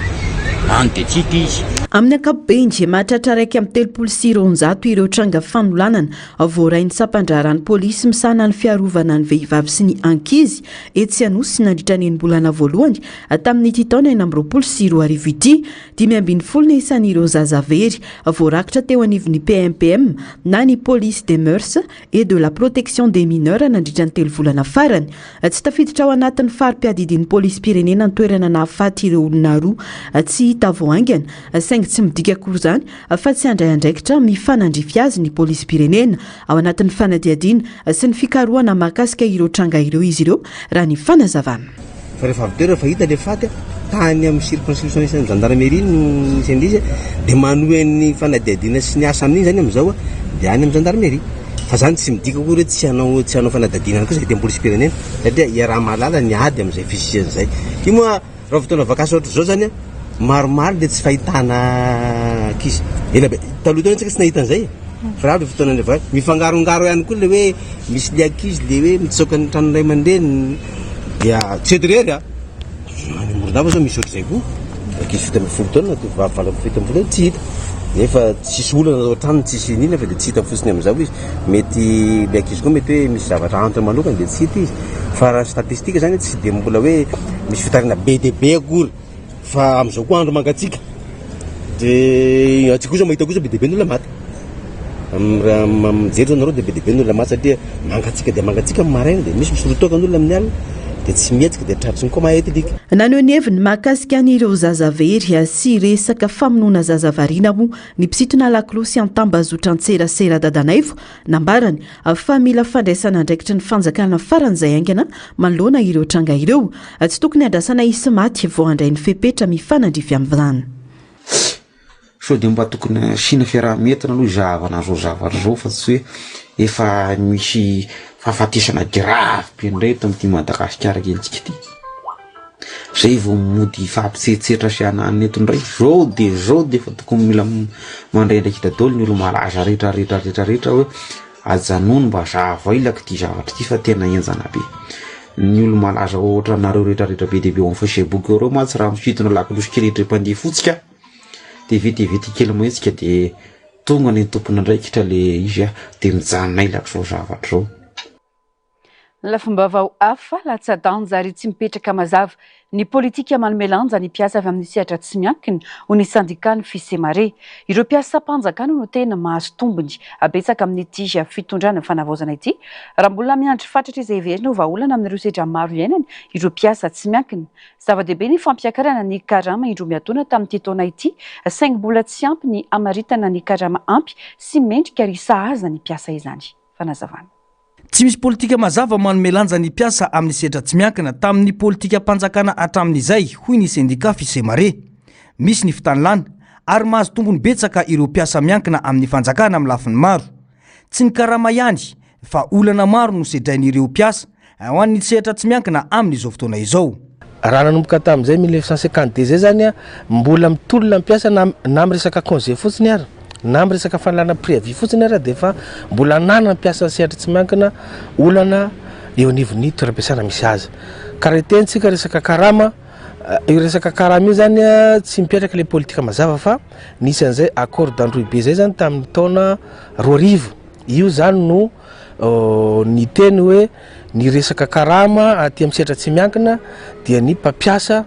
any dia tsika izy amin'ny ankapobeny dia mahatratra raiky amin'ny 36 ireo tranga fanolanana voarain'ny sampandraran'ny polisy misana ny fiarovana ny vehivavy sy ny ankizy etsy anosy sy nandritra ny enimbolana voalohany tamin'ity taona 2024 ity 570 isan'ireo zazavery voarakitra teo anivon'ny PMPM na ny police des mœurs et de la protection des mineurs nandritra ny 3 volana farany tsy tafiditra ao anatin'ny farim-piadidin'ny polisy pirenena ny toerana nahafaty ireo olona roa tsy hita voaingana tsy midika akory zany fa tsy andray andraikitra mifanandrify azy ny polisy pirenena ao anatin'ny fanadiadiana sy ny fikarohana mahakasika ireo tranga ireo izy ireo raha ny fanazavana fa rehefa avy fa hita le faty tany amin'ny circonscription isan'ny gendarmerie no isy andizy dia manohen'ny fanadiadiana sy ny asa amin'iny zany amin'izao dia any amin'ny gendarmerie fa zany tsy midika akory tsy hanao fanadiadiana koa zay ty polisy pirenena satria iaraha mahalala ny ady amin'izay fisian'izay io moa raha fotoana vakasy ohatra zao zany maromaro le tsy fahitana kizy ela be taloha tao tsika tsy nahitan'izay fa raha le fotoana ny mifangarongaro ihany koa le hoe misy le ankizy le hoe mitsoka ny trano ray aman-dreny dia tsy ety rery a any Morondava zao misy ohatr'izay koa ankizy fito amby folo taona tovovavy valo amby fito amby folo tsy hita nefa tsisy olana ao trano tsisy nina fa dia tsy hita fotsiny amin'izao izy mety le ankizy koa mety hoe misy zavatra antra manokana dia tsy hita izy fa raha statistika zany tsy dia mbola hoe misy fitarina be dia be akory fa amin'izao koa andro mangatsika dia atsika kosa mahita kosa be dia be n'olona maty mijery zao nareo dia be dia be n'olona maty satria mangatsika dia mangatsika maraina dia misy misorotoka n'olona amin'ny alina dia tsy mietsika dia tratriny koa mahety lika naneo ny heviny mahakasika n'ireo zazavery sy resaka famonoana zazavariana moa ny mpisitona lakolosy an-tambazotra an-tserasera dadanaivo nambarany fa mila fandraisana andraikitry ny fanjakana faran'izay aingana manoloana ireo tranga ireo tsy tokony andrasana isy maty vao handray ny fepetra mifanandrify amin'izany so dia mba tokony sina fiaraha-mietana aloha zavana zao zavatra zao fa tsy hoe efa misy fahafatesana grave be indray eto amin'ity Madagasikara kentsika ity zay vao mody fampitsetsetra sy anany eto indray zao dia fa tokony mila mandray ndraiky dadaolo ny olo malaza rehetra hoe ajanono mba zava ilaka ity zavatra ity fa tena enjana be ny olo malaza ohatra nareo rehetra be dia be amin'ny Facebook ireo matsy raha misitona lakolosy kely mpandeha fotsika dia vetivety kely mahetsika dia tonga ny tompona andraikitra le izy dia mijanona ilaka zao zavatra zao lafomba vao hafa latsa-danja ary tsy mipetraka mazava ny politika manomelanja ny mpiasa avy amin'ny sehatra tsy miankina ho ny sandika ny fisemare ireo mpiasa mpanjakana no tena mahazo tombony abetsaka amin'ity fitondrana fanavaozana ity raha mbola miandry fatratra izay verina ho vahaolana amin'ireo sedra maro iainany ireo mpiasa tsy miankina zava-dehibe ny fampiakarana ny karama indro miatona tamin'ity taona ity saingy mbola tsy ampy ny amaritana ny karama ampy sy mendrika ary sahaza ny mpiasa izany fanazavana tsy misy politika mazava manomelanja ny mpiasa amin'ny sehatra tsy miankina tamin'ny politika mpanjakana hatramin'izay hoy ny sendika fisemare misy ny fitanilana ary mahazo tombony betsaka ireo mpiasa miankina amin'ny fanjakana amin'ny lafiny maro tsy ny karama ihany fa olana maro no sedrain'ireo mpiasa ho an'ny sehatra tsy miankina amin'izao fotoana izao raha nanomboka tamin'izay 1952 zay zany mbola mitolona mpiasa na miresaka congé fotsiny ary na miresaka fanalana préavis fotsiny ary dia fa mbola nana mpiasa sehatra tsy miankina olana eo anivon'ny toeram-piasana misy azy ka raha tentsika resaka karama io zany tsy mipetraka le politika mazava fa nisy an'izay accord d'Androuille zay zany tamin'ny taona 2000 io zany no ny teny hoe ny resaka karama aty amin'ny sehatra tsy miankina dia ny mpampiasa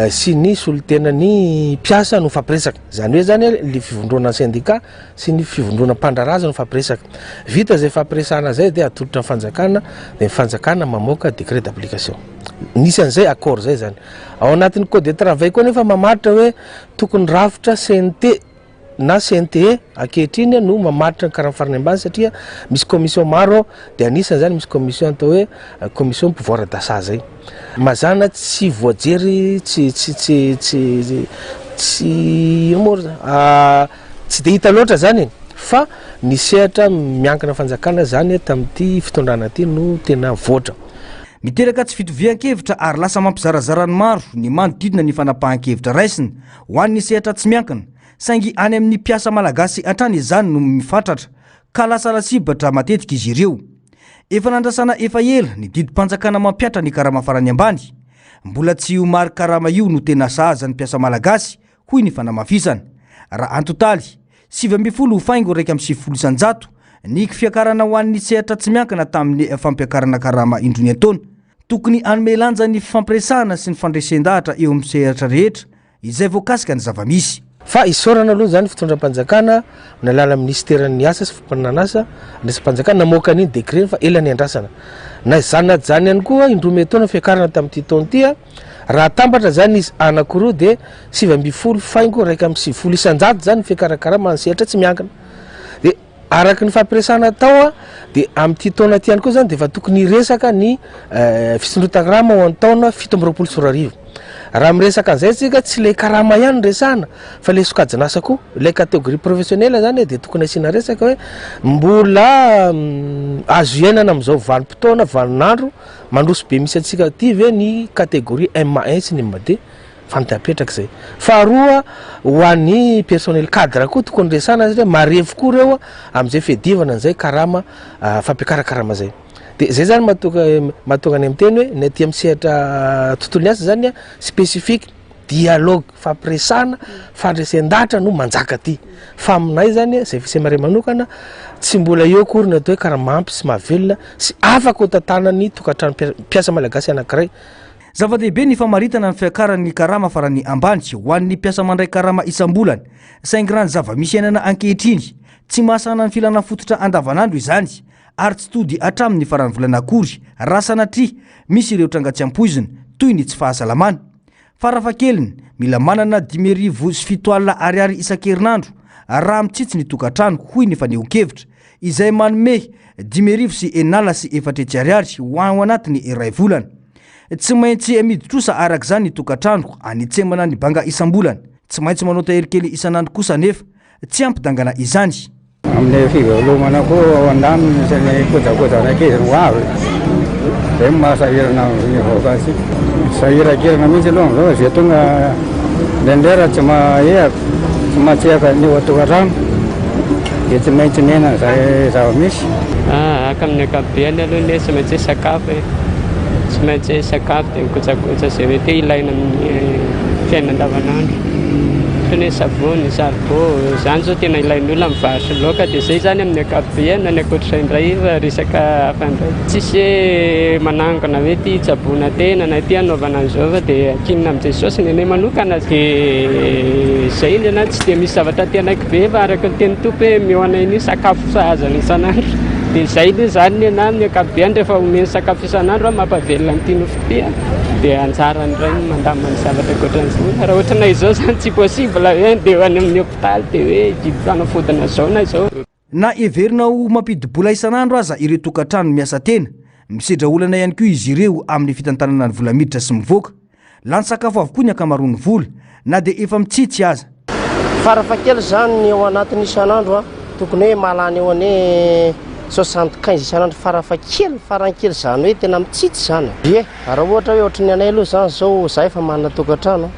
sy ny solotenany mpiasa no fampiresaka zany hoe zany le fivondrona syndicat sy ny fivondrona mpandraraza no fampiresaka vita zay fampiresana zay de atolotra fanjakana de fanjakana mamoaka décret d'application nisy an'izay accord zay zany ao anatin'ny code de travail koa nefa mamaritra hoe tokony rafitra CNT na CNTE akehitriny no mamaritra karaha farany ambany satria misy commission maro de anisany zany misy commission atao hoe commission pouvoir d'achat zay mazana tsy voajery tsy de hita loatra zany fa nisehatra miankina fanjakana zany tamin'ity fitondrana ty no tena voatra miteraka tsy fitovian-kevitra ary lasa mampizarazarany maro ny manodidina ny fanapahan-kevitra raisiny ho an'ny sehatra tsy miankina saingy any amin'ny mpiasa malagasy atrany izany no mifatratra ka lasa lasibatra matetika izy ireo efa nandrasana efa ela ny didim-panjakana mampiatra ny karama farany ambany mbola tsy homary karama io no tena sahaza ny mpiasa malagasy hoy ny fanamafisana raha antotaly 7 faingo raika amin'ny 7 isanjato ny fiakarana ho an'ny sehatra tsy miankina tamin'ny fampiakarana karama indrony ataona tokony anomelanja ny fampiresahana sy ny fandresen-dahatra eo amin'ny sehatra rehetra izay voakasika ny zavamisy fa isorana aloha zany fitondram-panjakana na lala ministeran'ny asa sy fimpananasa resam-panjakana namoaka an'iny décret fa elany andrasana na zany naty zany ihany koa indromy taona fiakarana tamin'ity taona ty raha tambatra zany izy anakoroa de 7 faingo raika amin'ny 7 isanjato zany fiakarakara mansehatra tsy miankina de araky ny fampiresana tao de amin'ity taona ty ihany koa zany de fa tokony resaka ny fisondrotan-karama ho an-taona 7 raha miresaka an'izay tsika tsy le karama ihany resana fa le sokajinasa koa le catégorie professionnelle zany de tokony asiana resaka hoe mbola azo iainana amin'izao vanim-potoana vaninandro mandroso be misy atsika ty ve ny catégorie MA1 sy ny MD fantapetraka zay faharoa ho an'ny personnel cadre koa tokony resana zay marevo koa reo amin'izay fiadivana an'izay karama fampiakarakarama zay de zay zany mahatonga ny miteny hoe ny aty amin'ny sehatra tontolo asa zany spécifique dialogue fampiresana fandresen-dahatra no manjaka ty fa aminay zany zay fisemare manokana tsy mbola eo akory ny atao hoe karamampy sy mahavelona sy afaka ho tantanany tokantrano mpiasa malagasy anankiray zava-dehibe ny famaritana ny fiakaran'ny karama farany ambany ho an'ny mpiasa mandray karama isam-bolany saingy raha ny zava-misy ainana ankehitriny tsy mahasana ny filana fototra andavanandro izany ary tsy tody atramin'ny farany volana akory raha sanatria misy ireo trangatsiam-poiziny toy ny tsy fahasalamana farafakeliny mila manana 10,7 ariary isan-kerinandro raha mitsitsy ny tokantrano hoy ny faneho-kevitra izay manome 10,9 sy 4 ariary ho anatiny iray volana tsy maintsy miditrosa araka zany ny tokantrano anitsemana ny banga isam-bolana tsy maintsy manao taherikely isanandro kosa nefa tsy ampidangana izany amin'ny fivelomana koa andaminy misy ny kojakoja kely ho avy zay mahasahirana ny vaoakasy sahirakirana mihitsy aloha am'izao zay tonga ndraindray tsy mahehaka tsy mahatsiaka ny tokantrano de tsy maintsy nena zay zava-misy aka amin'ny akabeany aloha ne tsy maintsy sakafo tsy maintsy sakafo de mikojakoja zay hoe te ilaina amin'ny fiaina andavanandro ne savony sarbo zany zao tena ilain'olona mivarotra loaka de zay zany amin'ny akabeana ny akoatra indray fa resaka afandray tsisy manangana hoe ty tsabona tena na ty anaovana an'izao fa de akinina amin'izay saosy ny anay manokana de zay iny ana tsy de misy zavatra tenaiky be fa araka ny teny tompo hoe mioana iny sakafo sahazana isanandro de zay iny zany ny ana amin'ny akabeany rehefa omeny sakafo isanandro mampavelona n'ity nofo ty de anjara ndray mandamany zavatra akoatran'izay raha ohatranay izao zany tsy possible hoe de any amin'ny hôpitaly de hoe didy fanafodana zao na zao na everina ho mampidibola isanandro aza ireo tokantrano miasa tena misedra olana ihany koa izy ireo amin'ny fitantanana ny vola miditra sy mivoaka lany sakafo avokoa ny akamarony vola na de efa mitsitsy aza farafakely zany ny ao anatin'ny isanandro tokony hoe malany eo ane 75 isanandro farafakely farankely zany hoe tena mitsitsy zany ye raha ohatra hoe ohatry ny anay aloha zany zao zay fa manana tokantrano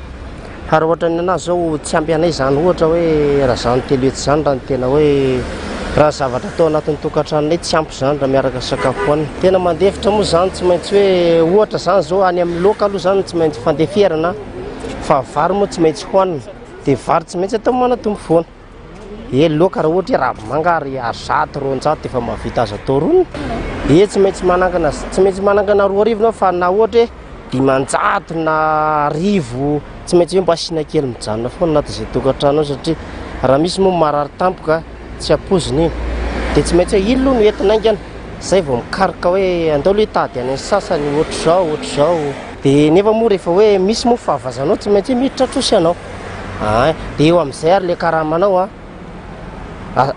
raha ohatra ny anazy zao tsy ampy anay zany ohatra hoe raha zany teloetsy zany raha ny tena hoe raha zavatra atao anatin'ny tokantranonay tsy ampy zany raha miaraka sakafo hoanina tena mandefitra moa zany tsy maintsy hoe ohatra zany zao any amin'ny loka aloha zany tsy maintsy fandeferana fa vary moa tsy maintsy hoanina de vary tsy maintsy atao manatombo foana loka raha ohatra raha mangary azato ronjato efa mahavita azy atao ronina tsy maintsy manangana roa arivo fa na ohatra dimanjato na rivo tsy maintsy hoe mba asina kely mijanona foana anaty izay tokantrano satria raha misy moa marary tampoka tsy ampoziny iny dia tsy maintsy hoe ilo no entin'aingana zay vao mikaroka hoe andao lo hitady any sasany ohatr'izao dia nefa moa rehefa hoe misy moa fahavazanao tsy maintsy hoe miditra trosy ianao dia eo amin'izay ary le karamanao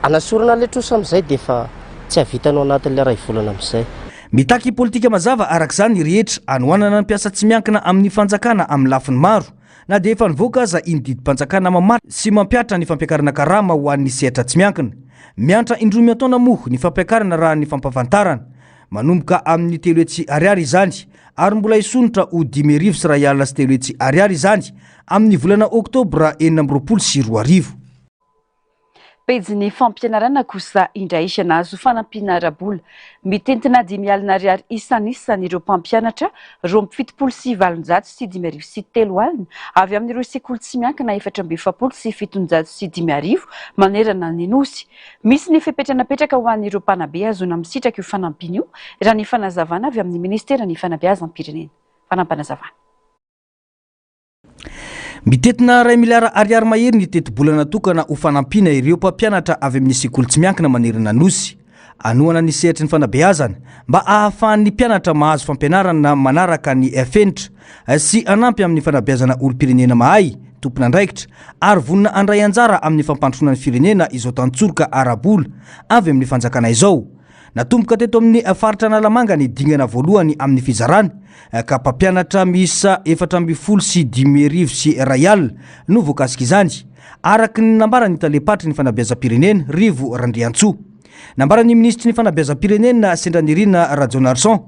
anasorana le trosa amin'izay dia efa tsy havitanao anatin'le ray volana amin'izay. Mitaky politika mazava arak'izany rehetra anoanana ny mpiasa tsy miankina amin'ny fanjakana amin'ny lafiny maro na dia efa nivoaka aza indidim-panjakana mamaty sy mampiatra ny fampiakarana karama ho an'ny sehatra tsy miankina. Miantra indroa miataona moa ny fampiakarana raha ny fampafantarana manomboka amin'ny 3 hetsy ariary izany ary mbola hisonitra ho 5,000 sy ray alina sy 3 hetsy ariary izany amin'ny volana oktobra 2024. Pejy ny fampianarana kosa indray isana azo fanampiana arabola mitentina 5,000 ariary isan'isany ireo mpampianatra 27 sy 700 sy 5,3 alina avy amin'ireo sekoly tsy miankina 470 sy 700 sy 5,000 manerana ny nosy. Misy ny fipetranapetraka ho an'ireo mpanabe azona misitraka io fanampiny io raha ny fanazavana avy amin'ny ministera ny fanabeazam-pirenena. Fanampanazavana. Mitetina 2 miliara ariary mahery ny teti-bolana tokana ho fanampiana ireo mpampianatra avy amin'ny sekoly tsy miankina manerana nosy. Anoana ny sehatry ny fanabeazana mba ahafahan'ny mpianatra mahazo fampianarana manaraka ny fenitra sy anampy amin'ny fanabeazana olo-pirenena mahay tompona andraikitra ary vonina andray anjara amin'ny fampandrosoana ny firenena izao tantsoroka arabola avy amin'ny fanjakana izao. Natomboka teto amin'ny faritra Analamanga ny dingana voalohany amin'ny fizarana ka mpampianatra misa 410 sy 5,000 sy ray alina no voakasika izany araky ny nambarany talepatry ny fanabeazam-pirenena Rivo Randriantsoa. Nambarany ministry ny fanabeazam-pirenena Sendranirina Rajonarson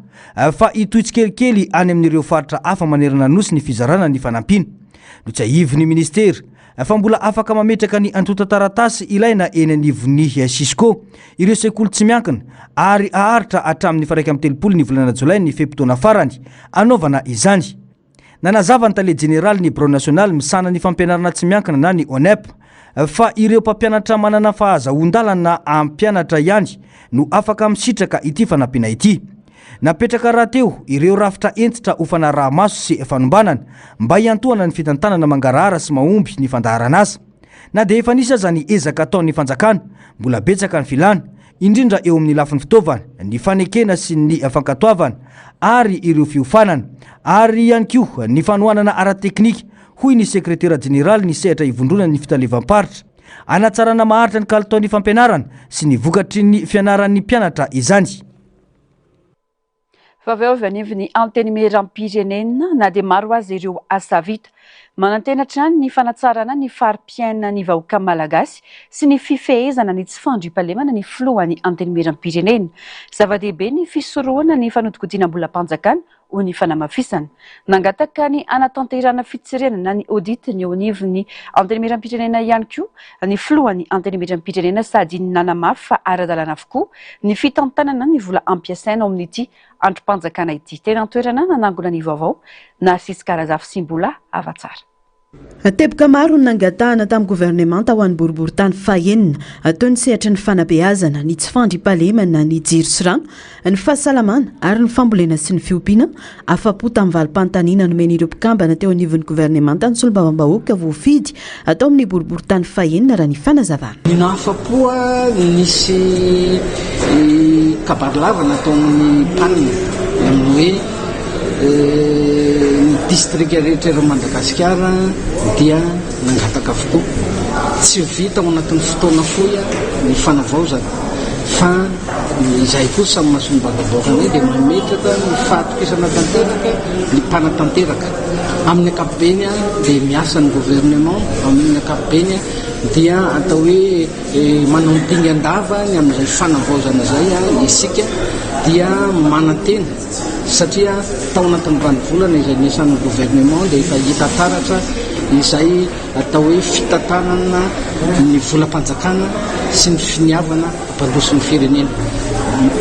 fa hitohitsikelikely any amin'ireo faritra hafa manerana nosy ny fizarana ny fanampiana. No tsy ahivy ny ministera fa mbola afaka mametraka ny antota taratasy ilaina eny anivony Sisco ireo sekoly tsy miankina ary aharitra hatramin'ny 1 ny volana Jolay ny fepotona farany anaovana izany. Nanazava ny tale jeneraly ny Bureau National misana ny fampianarana tsy miankina na ny ONEP fa ireo mpampianatra manana fahazahoan-dalana ampianatra ihany no afaka misitraka ity fanampiana ity. Napetraka raha teo ireo rafitra entitra ho fanaraha-maso sy fanombanana mba hiantohana ny fitantanana mangarahara sy mahomby ny fandaharana azy. Na dia efa nisy aza ny ezaka ataon'ny fanjakana mbola betsaka ny filana indrindra eo amin'ny lafiny fitaovana, ny fanekena sy ny fankatoavana ary ireo fiofanana ary ihany koa ny fanohanana ara-teknika hoy ny sekretera jeneraly ny sehatra ivondrona ny fitalevam-paritra. Anatsarana maharitra ny kalitaon'ny fampianarana sy ny vokatry ny fianaran'ny mpianatra izany. Vavy anivy ny antenimieram-pirenena na dia maro azy ireo asa vita manantenatra ny fanatsarana ny fari-piaina ny vahoaka malagasy sy ny fifehezana ny tsy fandriampahalemana ny filohan'ny antenimieram-pirenena. Zava-dehibe ny fisorohana ny fanodikodiana-bola-panjakana ho ny fanamafisana. Nangataka ny anatanterana fitsirena ny audit ny eo anivon'ny antenimieram-pirenena ihany koa ny filohan'ny antenimieram-pirenena sady ny nanamafy fa ara-dalàna avokoa ny fitantanana ny vola ampiasaina ao amin'ity androm-panjakana ity. Tena toerana nanangona ny vaovao na sisy karazafy sy mbola avatsara. Teboka maro ny nangatahana tamin'ny gouvernemanta ho an'ny boriboritany fahenina ataony sehatra ny fanabeazana ny tsy fandriampahalemana ny jiro sy rano ny fahasalamana ary ny fambolena sy ny fiompiana afapo tamin'ny valim-panontaniana nomen'ireo mpikambana teo anivon'ny gouvernemanta ny solombavambahoaka voafidy atao amin'ny boriboritany fahenina raha ny fanazavana. Ny nahafapoa nisy kabarilava natao amin'ny mpanina amin'ny hoe district rehetra ery Madagasikara dia nangataka avokoa tsy vita ao anatin'ny fotoana fohy ny fanavaozana fa izay kosa amin'ny mahasombavavoakana dia mametraka ny fahatokisana tanteraka ny mpanatanteraka amin'ny ankapobeny dia miasa ny gouvernement amin'ny ankapobeny dia atao hoe manao mpingan-dava ny amin'izay fanavaozana zay isika dia manantena satria tao anatin'ny ranovolana izay niasan'ny gouvernement dia efa hita taratra izay atao hoe fitantanana ny volam-panjakana sy ny finiavana ampandrosin'ny firenena.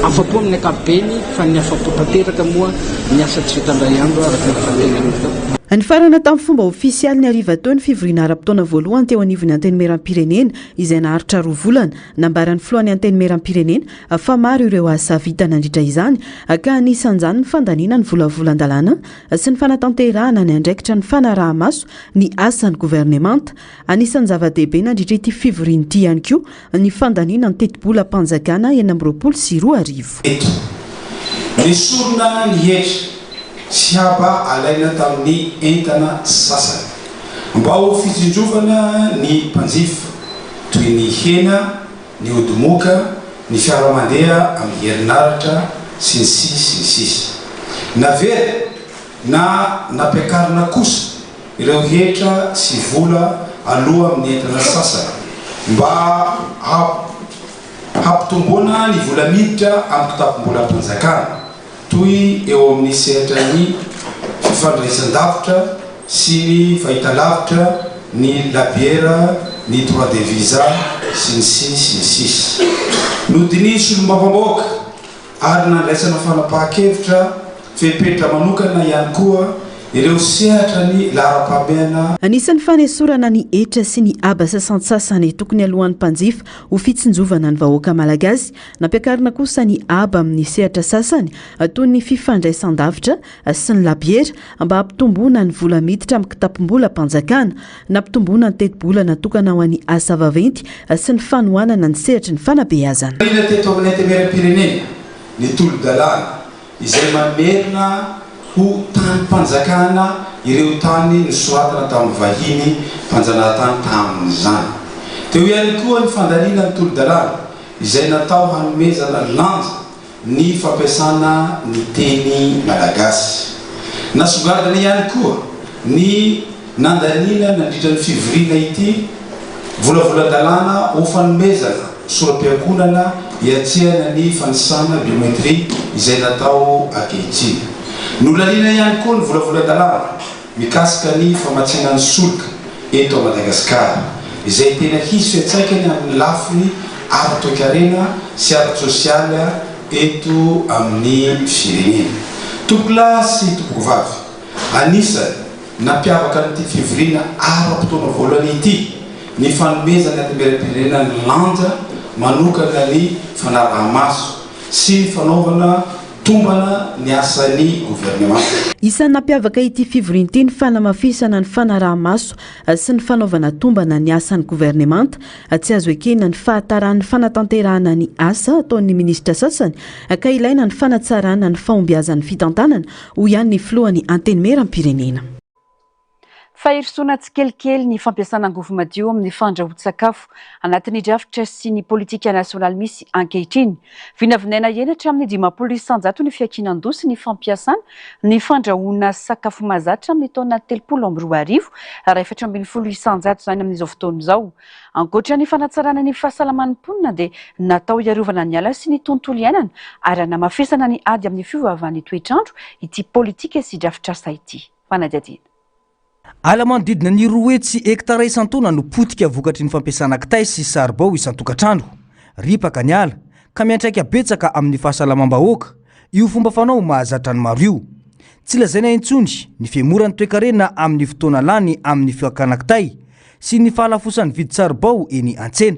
Afapo amin'ny ankapobeny fa ny afapo tanteraka moa ny asa tsy vitandray andro araka ny fantenana. ny farana tamin'ny fomba ofisialy ny ariva tao ny fivoriana ara-potoana voalohany teo anivon'ny antenimeram-pirenena izay naharitra 2 volana nambaran'ny filohan'ny antenimeram-pirenena fa maro ireo asa vita nandritra izany ka anisan'izany ny fandaniana ny volavolan-dalàna sy ny fanatanterahana ny andraikitra ny fanaraha-maso ny asan'ny governemanta anisan'ny zava-dehibe nandritra ity fivoriana ity ihany koa ny fandaniana ny teti-bola-mpanjakana 2024 ny sorona ny hetra sy haba alaina tamin'ny entana sasany mba ho fitsinjovana ny mpanjifa toy ny hena ny odomoka ny fiaramandeha amin'ny herinaratra sy ny sisy navery na nampiakarina kosa ireo hetra sy vola aloha amin'ny entana sasany mba hampitomboana ny vola miditra amin'ny kitapo-bola-mpanjakana toy eo amin'ny sehatra ny fifandraisan-davitra sy ny fahitalavitra ny labiera ny droit de visa sy ny sisy nodiny solombavamboaka ary nandraisana fanapahan-kevitra fepetra manokana ihany koa ireo sehatra ny lara-pameana anisan'ny fanesorana ny etra sy ny aba sasantsasany tokony alohan'ny mpanjifa ho fitsinjovana ny vahoaka malagasy nampiakarina kosa ny aba amin'ny sehatra sasany toy ny fifandraisan-davitra sy ny labiera mba hampitomboana ny vola miditra amin'ny kitapom-bola-mpanjakana na hampitomboana ny teti-bola natokana ho an'ny asa vaventy sy ny fanohanana ny sehatry ny fanabeazana teto amin'ny antenimeram-pirenena ny tolo-dalàna izay mamerina ho tany-mpanjakana ireo tany nisoratana tamin'ny vahiny mpanjanahantany tamin'izany teo ihany koa ny fandaniana ny tolo-dalàna izay natao hanomezana lanja ny fampiasana ny teny malagasy nasongadina ihany koa ny nandaniana nandritra ny fivoriana ity volavolan-dalàna ho fanomezana sora-piankonana hiatsehana ny fanisana biometria izay natao ankehitriny nolalina ihany koa ny volavolan-dalàna mikasika ny famatsiana ny solika eto a Madagasikara izay tena hisy fiantsaikany amin'ny lafiny ara-toekarena sy ara-tsosialy eto amin'ny firenena tompolahy sy tompokovavy anisany nampiavaka n'ity fivoriana ara-potoana voalohany ity ny fanomezany antenimeram-pirenena ny lanja manokana ny fanaraha-maso sy ny fanaovana tombana ny asan'ny gouvernemanta isan'ny nampiavaka ity fivoriana ity ny fanamafisana ny fanaraha-maso sy ny fanaovana tombana ny asan'ny gouvernemanta tsy azo ekena ny fahataran'ny fanatanterahana ny asa ataon'ny ministra sasany ka ilaina ny fanatsarana ny fahombiazan'ny fitantanana ho ihany ny filohan'ny antenimeram-pirenena Fahirisona tsikelikely ny fampiasana angovo madio amin'ny fandrahoan-tsakafo anatin'ny drafitra sy ny politika nasionaly misy ankehitriny. Vinavinaina henatra amin'ny 500 ny fiakinan-doha sy ny fampiasana ny fandrahoana sakafo mahazatra amin'ny taona 340 ary 440 izany amin'izao fotoana izao. Ankoatra ny fanatsarana ny fahasalaman'ny mponina dia natao iarovana ny ala sy ny tontolo iainana ary namafisana ny ady amin'ny fiovaovan'ny toetrandro ity politika sy drafitra asa ity. Fanadiadina. Ala manodidina ny 2 hetsy hektara isan-taona no potika vokatry ny fampiasana kitay sy saribao isan-tokantrano. Ripaka ny ala ka miantraika betsaka amin'ny fahasalamam-bahoaka. Io fomba fanao mahazatra ny maro io. Tsy lazaina intsony ny fihemoran'ny toe-karena amin'ny fotoana lany amin'ny fiakana kitay sy ny fahalafosan'ny vidy saribao eny an-tsena.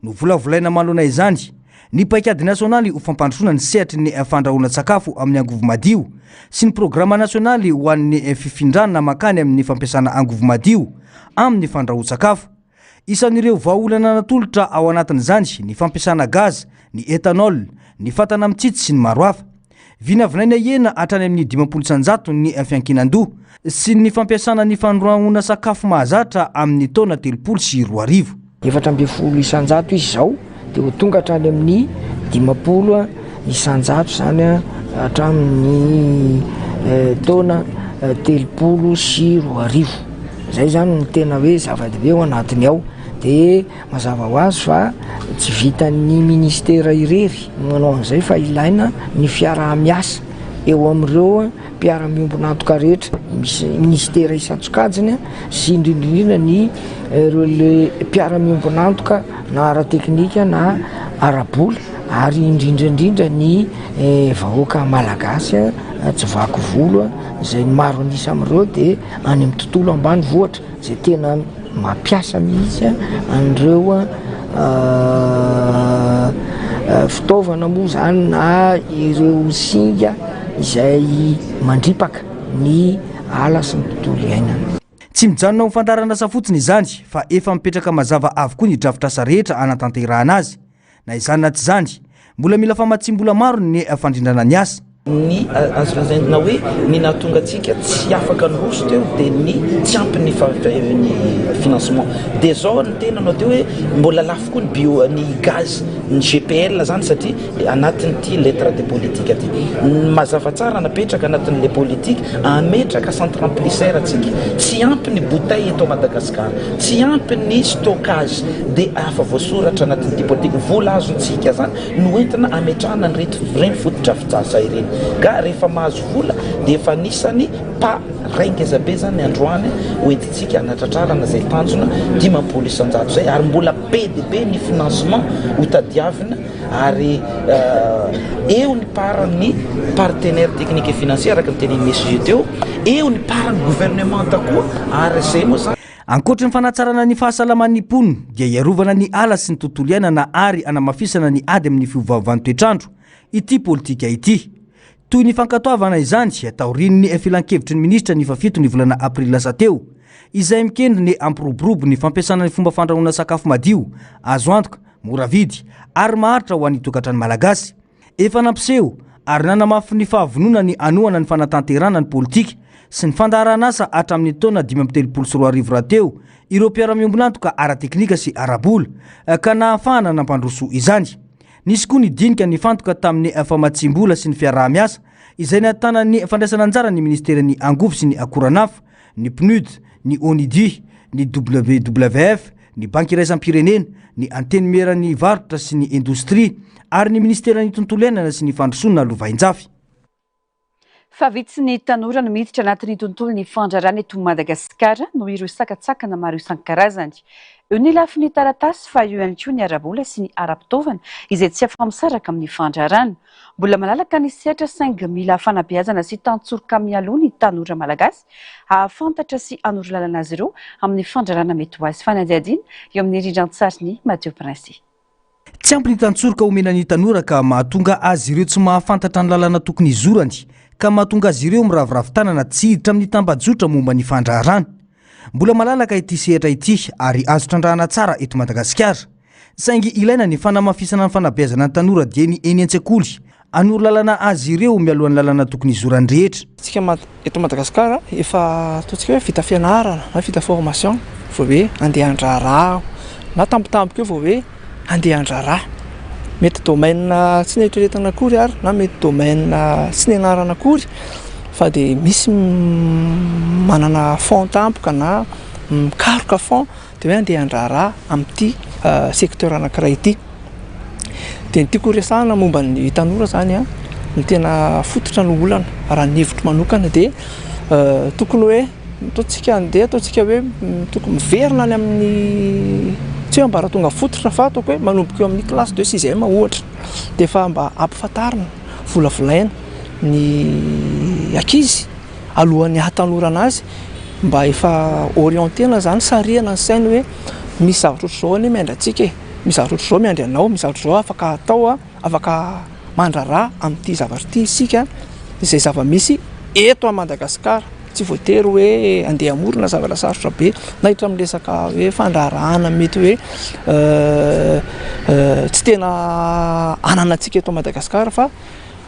No volavolaina manoloana izany, ny paikady nasionaly ho fampandrosoana ny sehatry ny fandrahoana-tsakafo amin'ny angovo madio sy ny programa nasionaly ho an'ny fifindranana makany amin'ny fampiasana angovo madio amin'ny fandrahoan-tsakafo. Isan'ireo vahaolana natolotra ao anatin'izany ny fampiasana gaz, ny etanol, ny fatana mitsitsy sy ny maro hafa. Vinavinaina hena hatrany amin'ny 500 ny fiankinan-doha sy ny fampiasana ny fandrahoana sakafo mahazatra amin'ny taona 320. 420 izy zao dia ho tonga hatrany amin'ny 500 zany hatramin'ny taona 320. Zay zany ny tena hoe zava-dehibe ao anatiny ao. Dia mazava ho azy fa tsy vitan'ny ministera irery manao an'izay fa ilaina ny fiaraha-miasa eo amin'ireo mpiara-miombonantoka rehetra, ministera isan-tsokajiny sy indrindrindrina ny ireo le mpiara-miombonantoka na ara-teknika na ara-bola ary indrindraindrindra ny vahoaka malagasy tsy vaky volo zay maro anisa am'ireo dia any amin'ny tontolo ambany voatra zay tena mampiasa mihitsy an'ireo fitaovana moa zany na ireo singa izay mandripaka ny ala sy ny tontolo iainana. Tsy mijanona ho fandarana sa fotsiny izany fa efa mipetraka mazava avokoa ny drafitrasa rehetra anatanterahana azy. Na izany na tsy zany, mbola mila famatsim-bola maro ny fandrindrana ny asa. Ny azo lazaina hoe ny nahatonga antsika tsy afaka nyroso teo dia ny tsy ampy ny financement dia zao ny tena anao teo hoe mbola lafo koa ny bio ny gaz ny GPL zany satria anatin'ity lettre de politique aty mazava tsara napetraka anatin'le politique ametraka centre remplisseur atsika tsy ampy ny bouteille eto Madagasikara tsy ampy ny stockage dia afa voasoratra anatin'ity politique vola azontsika zany no entina ametrahana ny reny fotodrafitrasa ireny ga rehefa mahazo vola dia efa anisany pa raingezabe zany androany hoentitsika anatratrarana zay tanjona 50 isanjato zay ary mbola be dia be ny financement hotadiavina ary eo ny parany partenaire technique et financier araka ny teny message teo eo ny parany gouvernement koa ary zay moa zany. Ankoatra ny fanatsarana ny fahasalaman'ny mponina dia iarovana ny ala sy ny tontolo iainana ary anamafisana ny ady amin'ny fiovaovan'ny toetrandro ity politika ity. Toy ny fankatoavana izany taorian'ny filan-kevitry ny ministra ny fafito ny volana aprila lasa teo izay mikendry ny ampiroborobo ny fampiasana ny fomba fandrahoana sakafo madio azo antoka mora vidy ary maharitra ho an'ny tokantrano malagasy. Efa nampiseho ary nanamafy ny fahavonona ny anohana ny fanatanterana ny politika sy ny fandaharana asa hatramin'ny taona 5 rahateo ireo mpiara-miombona antoka ara-teknika sy arabola ka nahafahana nampandroso izany. Nisy koa ny dinika ny fantoka tamin'ny famatsim-bola sy ny fiaraha-miasa izay natana ny fandraisana anjara ny ministera ny angofo sy ny akoranafo, ny PNUD, ny ONID, ny WWF, ny banky iraisam-pirenena, ny anteny meran'ny varotra sy ny indostria ary ny ministera ny tontolo iainana sy ny fandrosona lovain-jafy. Fa vitsy ny tanora no miditra anatin'ny tontolo ny fandrarana eto Madagasikara no ireo sakatsakana maro isan-karazany. Eo ny lafiny taratasy fa eo ihany koa ny arabola sy ny ara-pitaovana izay tsy afa-misaraka amin'ny fandrarana. Mbola malalaka ny sehatra saingy mila fanabeazana sy tantsorika mialoha ny tanora malagasy ahafantatra sy hanoro lalana azy ireo amin'ny fandrarana mety ho azy. Fanadihadiana eo amin'ny rindran-tsary ny Mathieu Prince. Tsy ampy ny tantsorika omenan'ny tanora ka mahatonga azy ireo tsy mahafantatra ny lalana tokony izorany ka mahatonga azy ireo miraviravin-tanana tsy hiditra amin'ny tambajotra momba ny fandraharana. Mbola malalaka ity sehatra ity ary azo trandrahana tsara eto Madagasikara. Saingy ilaina ny fanamafisana ny fanabeazana ny tanora dia ny eny an-tsekoly hanoro lalana azy ireo mialohan'ny lalana tokony izorany rehetra. Tsika eto Madagasikara efa ataontsika hoe vita fianarana na vita formation vao hoe andeha handraharaha na tampotampoka eo vao hoe andeha handraharaha. Mety domaine tsy neritreretana akory ary na mety domaine tsy nianarana akory fa dia misy manana fond tampoka na mikaroka fond dia hoe andeha handraharaha amin'ity secteur anankiray ity. Dia ny tiako resahana momba ny tanora zany ny tena fototra ny olana raha ny hevitro manokana dia tokony hoe ataontsika andeha ataontsika hoe tokony miverina any amin'ny tsy hoe mba tonga fototra fa ataoko hoe manomboka eo amin'ny classe de 6e ohatra dia efa mba ampifantarina volavolaina ny ankizy alohan'ny hatanora azy mba efa orientena zany sarihana ny sainy hoe misy zavatra ohatr'izao any miandratsika misy zavatra ohatr'izao miandry anao misy zavatra izao afaka atao afaka mandraraha amin'ity zavatra ity isika izay zava-misy eto a Madagasikara tsy voatery hoe andeha amorona zavatra sarotra be na hitra amin'ny resaka hoe fandraharahana mety hoe tsy tena ananantsika eto a Madagasikara fa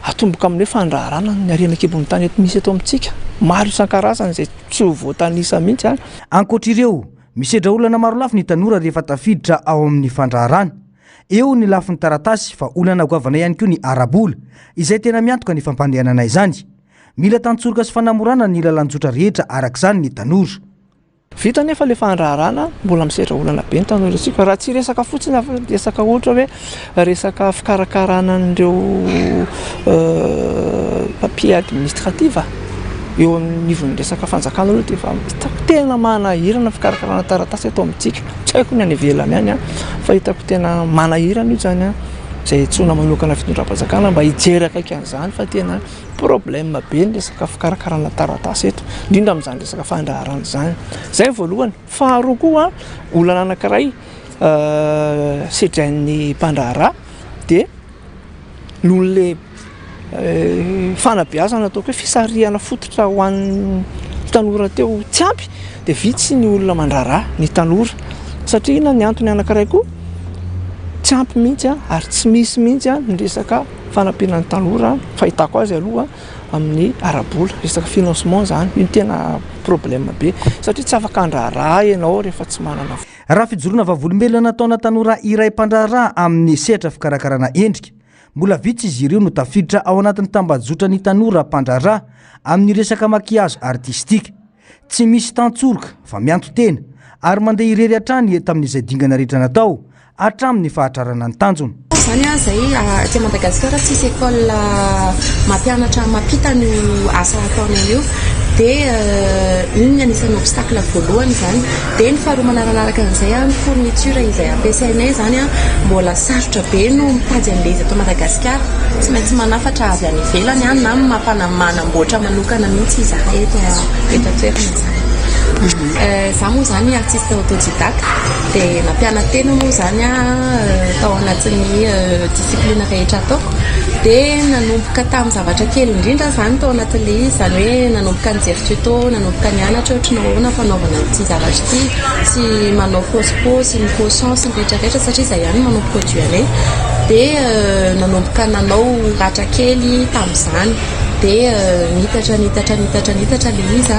atomboka amin'ny hoe fandraharana ny arenan-kibon'ny tany eto misy eto amintsika maro isan-karazany izay tsy ho voatanisa mihitsy ankoatra ireo misedra olana maro lafy ny tanora rehefa tafiditra ao amin'ny fandraharana. Eo ny lafiny taratasy fa olana goavana ihany koa ny arabola izay tena miantoka ny fampandehanana izany. Mila tantsorika sy fanamorana ny lalanjotra rehetra arak'izany ny tanora. Vita nefa le fandraharana mbola misedra olana be ny tanora isika raha tsy resaka fotsiny resaka ohatra hoe resaka fikarakarana an'ireo papier administratif eo amin'ny nivon'ny resaka fanjakana aloha dia hitako tena manahirana fikarakarana taratasy eto amintsika tsy haiko ny any ivelany any fa hitako tena manahirana io zany zay tsona manokana fitondram-panjakana mba hijery akaiky an'izany fa tena problème be ny resaka fikarakarana taratasy eto indrindra amin'izany resaka fandraharana izany zay voalohany faharoa koa olana anankiray sedrain'ny mpandrahara dia nohon'le fanabeazana ataoko hoe fisarihana fototra ho an'ny tanora teo tsy ampy dia vitsy ny olona mandrahara ny tanora satria na ny antony anankiray koa tsy ampy mihitsy ary tsy misy mihitsy ny resaka fanampianan'ny tanora fahitako azy aloha amin'ny arabola resaka financement zany io tena problème be satria tsy afaka andrahara ianao rehefa tsy manana raha fijoroana vavolombelona nataona tanora iray mpandrahara amin'ny sehatra fikarakarana endrika mbola vitsy izy ireo no tafiditra ao anatin'ny tambajotra ny tanora mpandrahara amin'ny resaka makiazo artistika tsy misy tantsoroka fa mianto tena ary mandeha irery hatrany tamin'izay dingana rehetra natao hatramin'ny fahatrarana ny tanjona zany zay aty Madagasikara tsisy école mampianatra mampita no asa ataonay io dia iny ny anisan'ny obstacle voalohany zany dia ny faharoa manaraka an'izay ny fourniture izay ampiasainay zany mbola sarotra be no mitady an'ilay izy ato Madagasikara tsy maintsy manafatra avy any ivelany na manamboatra manokana mihitsy izahay eto toerana zany za moa zany artiste autodidacte dia nampianatena moa zany tao anatin'ny discipline rehetra ataoko dia nanomboka tamin'ny zavatra kely indrindra zany tao anatin'le zany hoe nanomboka nijery tuto nanomboka nianatra ohatrany ahoana fanaovana ity zavatra ity sy manao fospo sy ny poisson sy ny rehetrarehetra satria izay ihany manomboka auduanay dia nanomboka nanao ratra kely tamin'izany dia nitatra le izy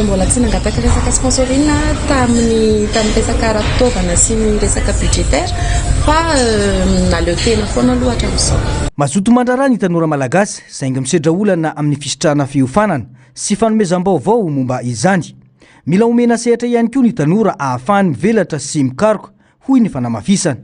mbola tsy nangataka resaka sponsorina tamin'ny resaka ara-pitaovana sy ny resaka budgétaire fa naleo tena foana aloha hatramin'izao mazoto mandrahara ny tanora malagasy saingy misedra olana amin'ny fisitrahana fiofanana sy fanomezam-baovao momba izany mila omena sehatra ihany koa ny tanora ahafahany mivelatra sy mikaroka hoy ny fanamafisana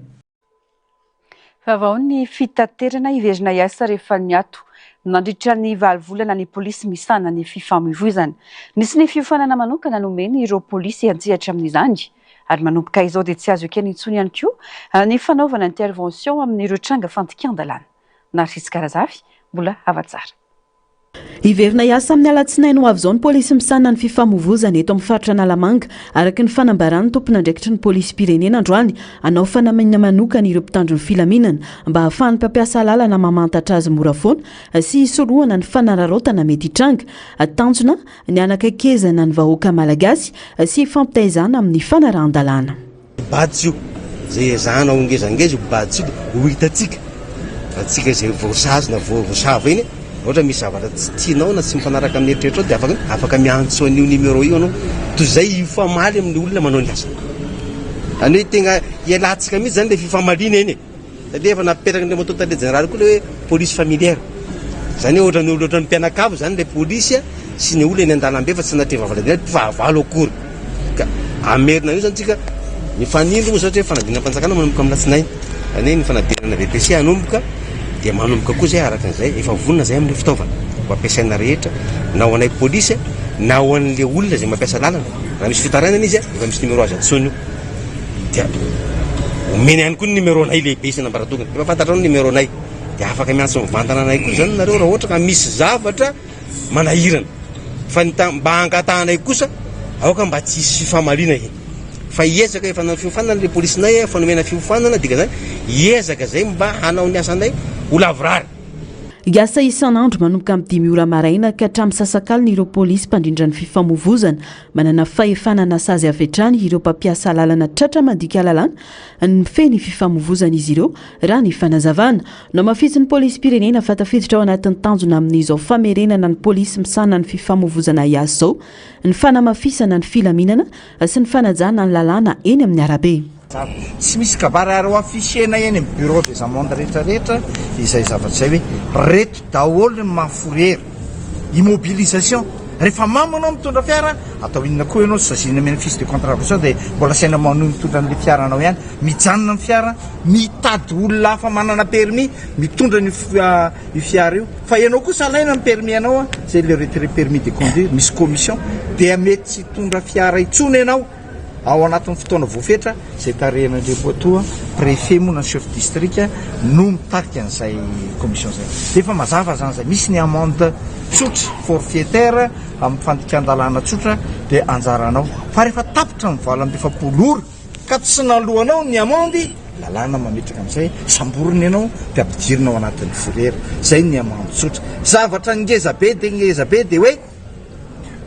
vavao ny fitaterana iverina iasa rehefa niato nandritra ny valivolana ny polisy misana ny fifamoivoizana nisy ny fiofanana manokana nomeny ireo polisy antsihatra amin'izany ary manomboka izao dia tsy azo ekeny intsony ihany koa ny fanaovana intervention amin'ireo tranga fantikan-dalàna Narcisse Karazafy mbola hava-tsara Iverina iasa amin'ny alatsinainy ho avy izao ny polisy misana ny fifamoivoizana eto amin'ny faritra Analamanga araka ny fanambarany tompon'andraikitry ny polisy pirenena androany anao fanamaina manokana ireo mpitandro ny filaminana mba ahafahany mpampiasa lalana mamantatra azy mora foana sy hisorohana ny fanararaotana mety hitranga tanjona ny anakaikezana ny vahoaka malagasy sy fampitaizana amin'ny fanarahan-dalàna batsio zay zahana ongezangeza batsio ho hitatsika atsika zay voasazona voasava iny ohatra misy zavatra tsy tianao na tsy mifanaraka amin'ny eritreretra dia afaka miantso an'io numéro io anao toy izay ifamaly amin'ny olona manao ny asa any hoe tegna ialatsika mihitsy zany le fifamaliana iny satria efa napetraka ny matotale général koa le hoe police familière zany hoe ohatran'ny olo ohatran'ny mpianakavo zany le polisy sy ny olona eny an-dalambe fa tsy natrevavaladina fahavalo akory ka amerina io zany tsika mifanindro moa satria fanadinana mpanjakana manomboka amin'ny latsinainy zany hoe ny fanadinana VPC anomboka dia manomboka koa zay araka an'izay efa vonona zay amin'ny fitaovana mba ampiasaina rehetra na ho anay polisy na ho an'le olona zay mampiasa lalana raha misy fitaranana izy efa misy numéro azy antsony io dia omeny ihany koa ny numéro anay lehibe isy nambaratokana efa fantatrao ny numéro anay dia afaka miantso mivantana anay koa zany nareo raha ohatra ka misy zavatra manahirana fa mba hangatahanay kosa aoka mba tsy hisy fifamalina iny fa iezaka efa na fiofanana le polisinay fanomena fiofanana dika zany iezaka zay mba hanao ny asanay ho lavrary Iasa isan'andro manomboka amin'ny 10 ora maraina ka hatramin'ny sasakaliny ireo polisy mpandrindra ny fifamoivoizana manana fahefanana sazy avetrany ireo mpampiasa lalana tratra mandika lalàna ny feny fifamoivoizana izy ireo raha ny fanazavana no mafitsy ny polisy pirenena fa tafiditra ao anatin'ny tanjona amin'izao famerenana ny polisy misana ny fifamoivoizana iasa izao ny fanamafisana ny filaminana sy ny fanajana ny lalàna eny amin'ny arabe tsy misy kabary ho afisiena eny amin'ny bureau des amendes rehetrarehetra izay zavatra zay hoe reto daholo ny maforera immobilisation rehefa mamanao mitondra fiara atao inona koa ianao sazina amin'ny fiche de contravention dia mbola saina manao mitondra n'le fiaranao ihany mijanona amin'ny fiara mitady olona hafa manana permis mitondra ny fiara io fa ianao kosa alaina ny permis anao zay le retrait permis de conduire misy commission dia mety tsy hitondra fiara itsony ianao ao anatin'ny fotoana voafetra zay tarehin'andriamboatoa préfet moa na chef district no mitarika an'izay commission zay de efa mazava zany zay misy ny amende tsotra forfaitaire amin'ny fandikan-dalàna tsotra de anjaranao fa rehefa tapitra ny vala amby 100 ora ka tsy nalohanao ny amandy lalàna mametraka amin'izay samborony ianao de ampidirina ao anatin'ny forera zay ny amande tsotra zavatra ngeza be de hoe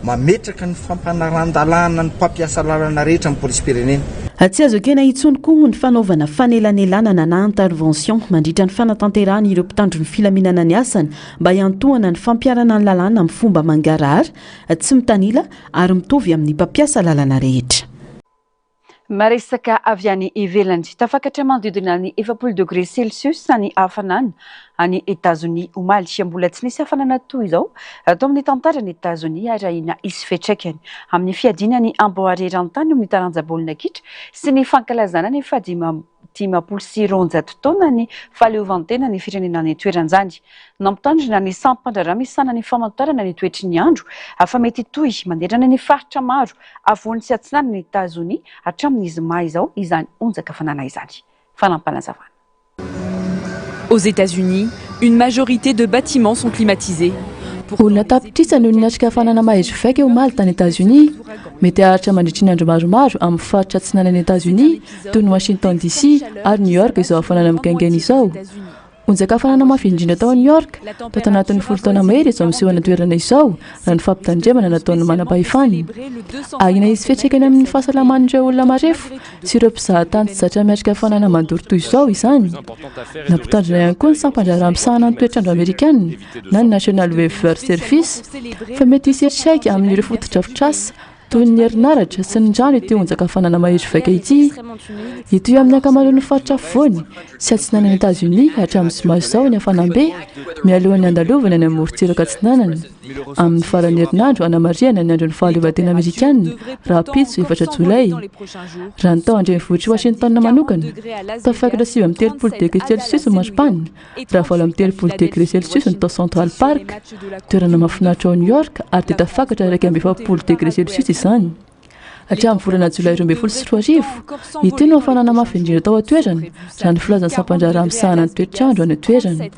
mametraka ny fampanaran-dalàna ny mpampiasa lalàna rehetra amin'ny polisy pirenena tsy azo kena itsony koa ny fanaovana fanelanelanana na intervention mandritra ny fanatanterahana ireo mpitandro ny filaminana ny asany mba hiantohana ny fampiarana ny lalàna amin'ny fomba mangarahara tsy mitanila ary mitovy amin'ny mpampiasa lalàna rehetra. Maresaka avy any ivelany tafakatra manodidina ny 0 degré Celsius ny hafanana any États-Unis omaly mbola tsy nisy hafanana toy izao atao amin'ny tantarany États-Unis arahina isy fetraikany amin'ny fiadinany amboarerantany amin'ny taranjabolina kitra sy ny fankalazana ny fadimapolo sy roanjato taona ny fahaleovantena ny firenena ny toeran'izany nampitandrina ny sampandrara misana ny famantarana ny toetry ny andro afa mety toy manderana ny faritra maro avoany sy atsinany ny États-Unis hatramin'ny zoma izao izany onjaka fanana izany fanampanazavana. Aux États-Unis, une majorité de bâtiments sont climatisés. Olona tapitrisany eo ninatrika fanana mahery vaika eo maly tany États-Unis mety aharitra mandritry ny andro maromaro amin'ny faritra atsinana ny États-Unis toy ny Washington DC ary New York izao hafanana migaingana izao. Onjaka hafanana mafy indrindra tao New York tao tanatin'ny 10 taona mahery izao miseho ana toerana izao raha ny fampitandremana nataon'ny manam-pahefany. Ahina izy fiantraikany amin'ny fahasalaman'ireo olona marefo sy ireo mpizahatany tsy zatra miatrika hafanana mandoro toy izao izany. Nampitandrina ihany koa ny sampandrara misahana ny toetrandro Amerikanina na ny National Weather Service fa mety hisy eritsaika amin'ireo fotodrafitrasa toy ny herinaratra sy ny rano ity onjaka hafanana mahery vaika ity. Ito io amin'ny ankamaroan'ny faritra afovoany sy atsinanany États-Unis hatramin'ny zoma izao ny hafanambe mialohan'ny andalovana any amin'ny morontsiraka atsinanana. Amin'ny farany herinandro anamariana ny andron'ny fahaleovantena Amerikanina raha pitso 4 Jolay. Raha ny tao andrenivohitry Washington manokana tafakatra 30 degré Celsius ny maropana raha 30 degré Celsius ny tao Central Park toerana mahafinaritra ao New York ary dia tafakatra 40 degré Celsius izany. Hatramin'ny volana Jolay 2024 ity no hafanana mafy indrindra tao atoerana raha ny filazan'ny sampandrara misahana ny toetrandro any atoerana.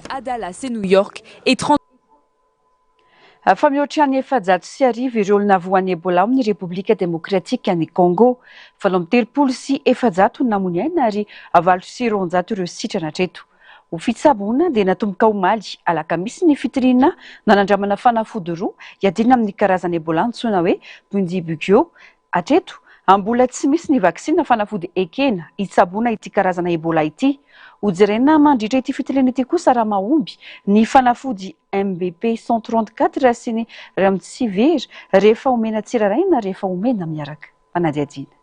Fa mihoatra ny 700 ireo olona voan'ny Ebola amin'ny Repoblika Demokratika ny Congo 730 sy 700 namony aina ary 800 ireo sitrana hatreto. Ho fitsaboana dia natomboka omaly alakamisy ny fitirina nanandramana fanafody roa hiadina amin'ny karazana Ebola antsoina hoe Bundibugyo. Hatreto mbola tsy misy ny vaksina fanafody ekena hitsaboana ity karazana Ebola ity. Hojerena mandritra ity fitirina ity kosa raha mahomby ny fanafody MBP 134 sy ny Remdesivir rehefa omena tsirairay na rehefa omena miaraka. Fanadiadiana.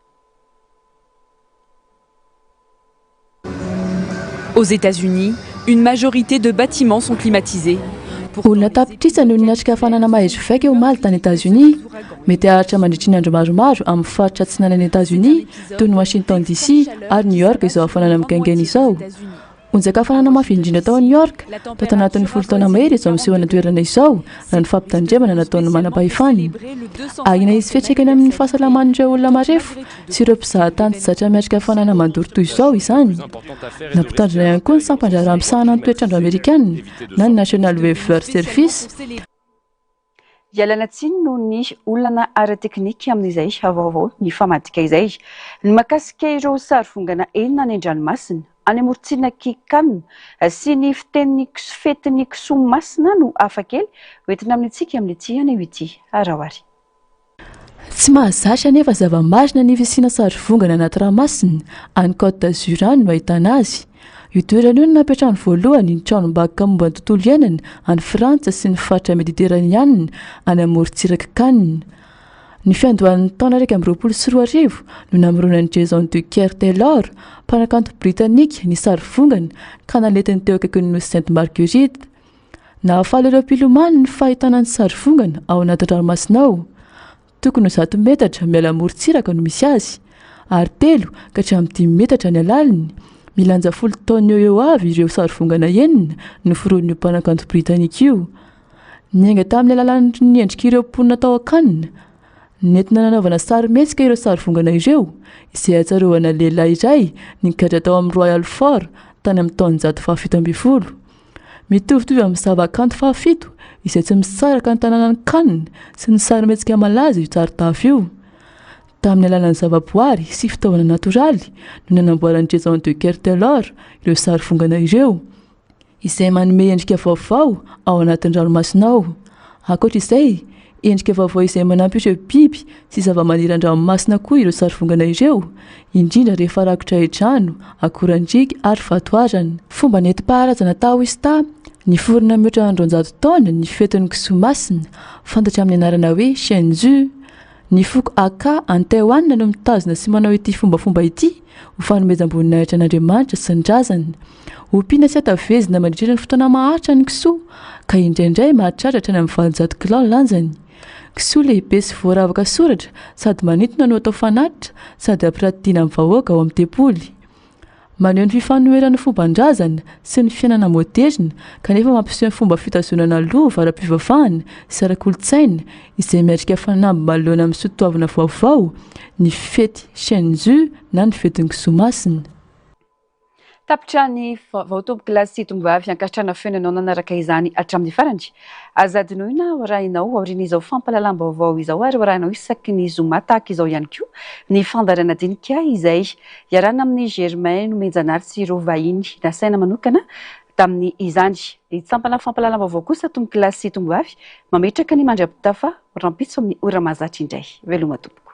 Aux États-Unis, une majorité de bâtiments sont climatisés. Olona tapitrisany eo ninatrika hafanana mahery vaika eo maly tany États-Unis mety aharitra mandritry ny andro maromaro amin'ny faritra atsinanany États-Unis toy ny Washington DC ary New York izao hafanana migaingana izao. Onjaka hafanana mafy indrindra tao New York tao tanatin'ny 10 taona mahery izao miseho ana toerana izao raha ny fampitandremana nataon'ny manam-pahefany. Ahina izy fiantraikany amin'ny fahasalaman'ireo olona marefo sy ireo mpizahatany tsy zatra miatrika hafanana mandoro toy izao izany. Nampitandrina ihany koa ny sampandrara misahana ny toetrandro Amerikanina na ny National Weather Service. Ialana tsiny no ny olana ara-teknika amin'izay avaovao ny famadika izay. Ny makasika ireo sary vongana enina any an-dranomasina any amoritsina kikanina sy ny fiten'ny fetiny kisomasina no afakely hoentina amintsika amin'ity any ity arahoary. Tsy mahazatra nefa zava-marina ny fisiana sary vongana anaty ranomasina any Côte d'Azur any no ahitana azy. Io toerana io no napetrahany voalohany ny tranom-bakoka momba ny tontolo iainana any Frantsa sy ny faritra Mediteraniana any amorontsiraka kanina. Ny fiandohan'ny taona 2024 no namoronan'i Jason Duquer Taylor, mpanakanto Britannika ny sary vongana ka naletiny teo akaikin'ny Sainte Marguerite. Nahafaly ireo mpilomano ny fahitana ny sary vongana ao anaty ranomasina ao. Tokony 100 metatra miala amorontsiraka no misy azy, ary 3 ka hatramin'ny 10 metatra ny alaliny. Milanja 10 taona eo avy ireo sary vongana enina no foroan'io mpanakanto Britanika io. Niainga tamin'ny alalan'ny endrika ireo mponina tao akanina nentina nanaovana sary metsika ireo sary vongana ireo izay atsaroana lehilahy iray nigadra tao amin'ny Royal Fort tany amin'ny taon'ny 1770. Mitovitovy amin'ny zavakanto 7 izay tsy misaraka ny tanànan'ny Cannes sy ny sary metsika malaza io tsarotafo io. Tamin'ny alalan'ny zavaboary sy fitaovana natoraly no nanamboarany Jason de Kertelor ireo sary vongana ireo izay manome endrika vaovao ao anatin'ny ranomasina ao. Ankoatra izay, endrika vaovao izay manampy ireo biby sy zava-maniry an-dranomasina koa ireo sary vongana ireo, indrindra rehefa rakotra hidrano, akorandriaka ary vatoarana. Fomba nentim-paharazana taoista niforona mihoatra 900 taona ny fetin'ny kisomasina, fantatra amin'ny anarana hoe Shenzhou. Ny foko Aka Antaeoana no mitazona sy manao ity fombafomba ity ho fanomezam-boninahitra an'Andriamanitra sy ny razana. Ompiana sy atavezina mandritra ny fotoana maharitra ny kisoa, ka indraindray mahatratra ny amin'ny 20 kilao ny lanjany. Kisoa lehibe sy voaravaka soratra sady manintona no atao fanatitra sady ampiratiana amin'ny vahoaka ao amin'ny tempoly. Maneho ny fifanoheran'ny fomban-drazana sy ny fiainana moderna kanefa mampiseho ny fomba fitazonana lova ara-pivavahana sy ara-kolontsaina izay miatrika fanamby manoloana amin'ny sotoavana vaovao ny fety Shenzhou na ny fetin'ny kisomasina. Tapitra ny vaotomboky lasy tongovavy ankatrana fenanao nanaraka izany hatramin'ny farany. Azadinoina arahinao aoriana izao fampalalam-baovao izao ary arahinao isaky ny zoma tahaka izao ihany koa ny fandarana dinika izay iarana amin'ny Germain Menjanary sy ireo vahiny nasaina manokana tamin'ny izany. Itsampana fampalalam-baovao kosa tomboky lasy tongovavy mametraka ny mandra-pitafa rampitso amin'ny ora mahazatra indray. Veloma tompo.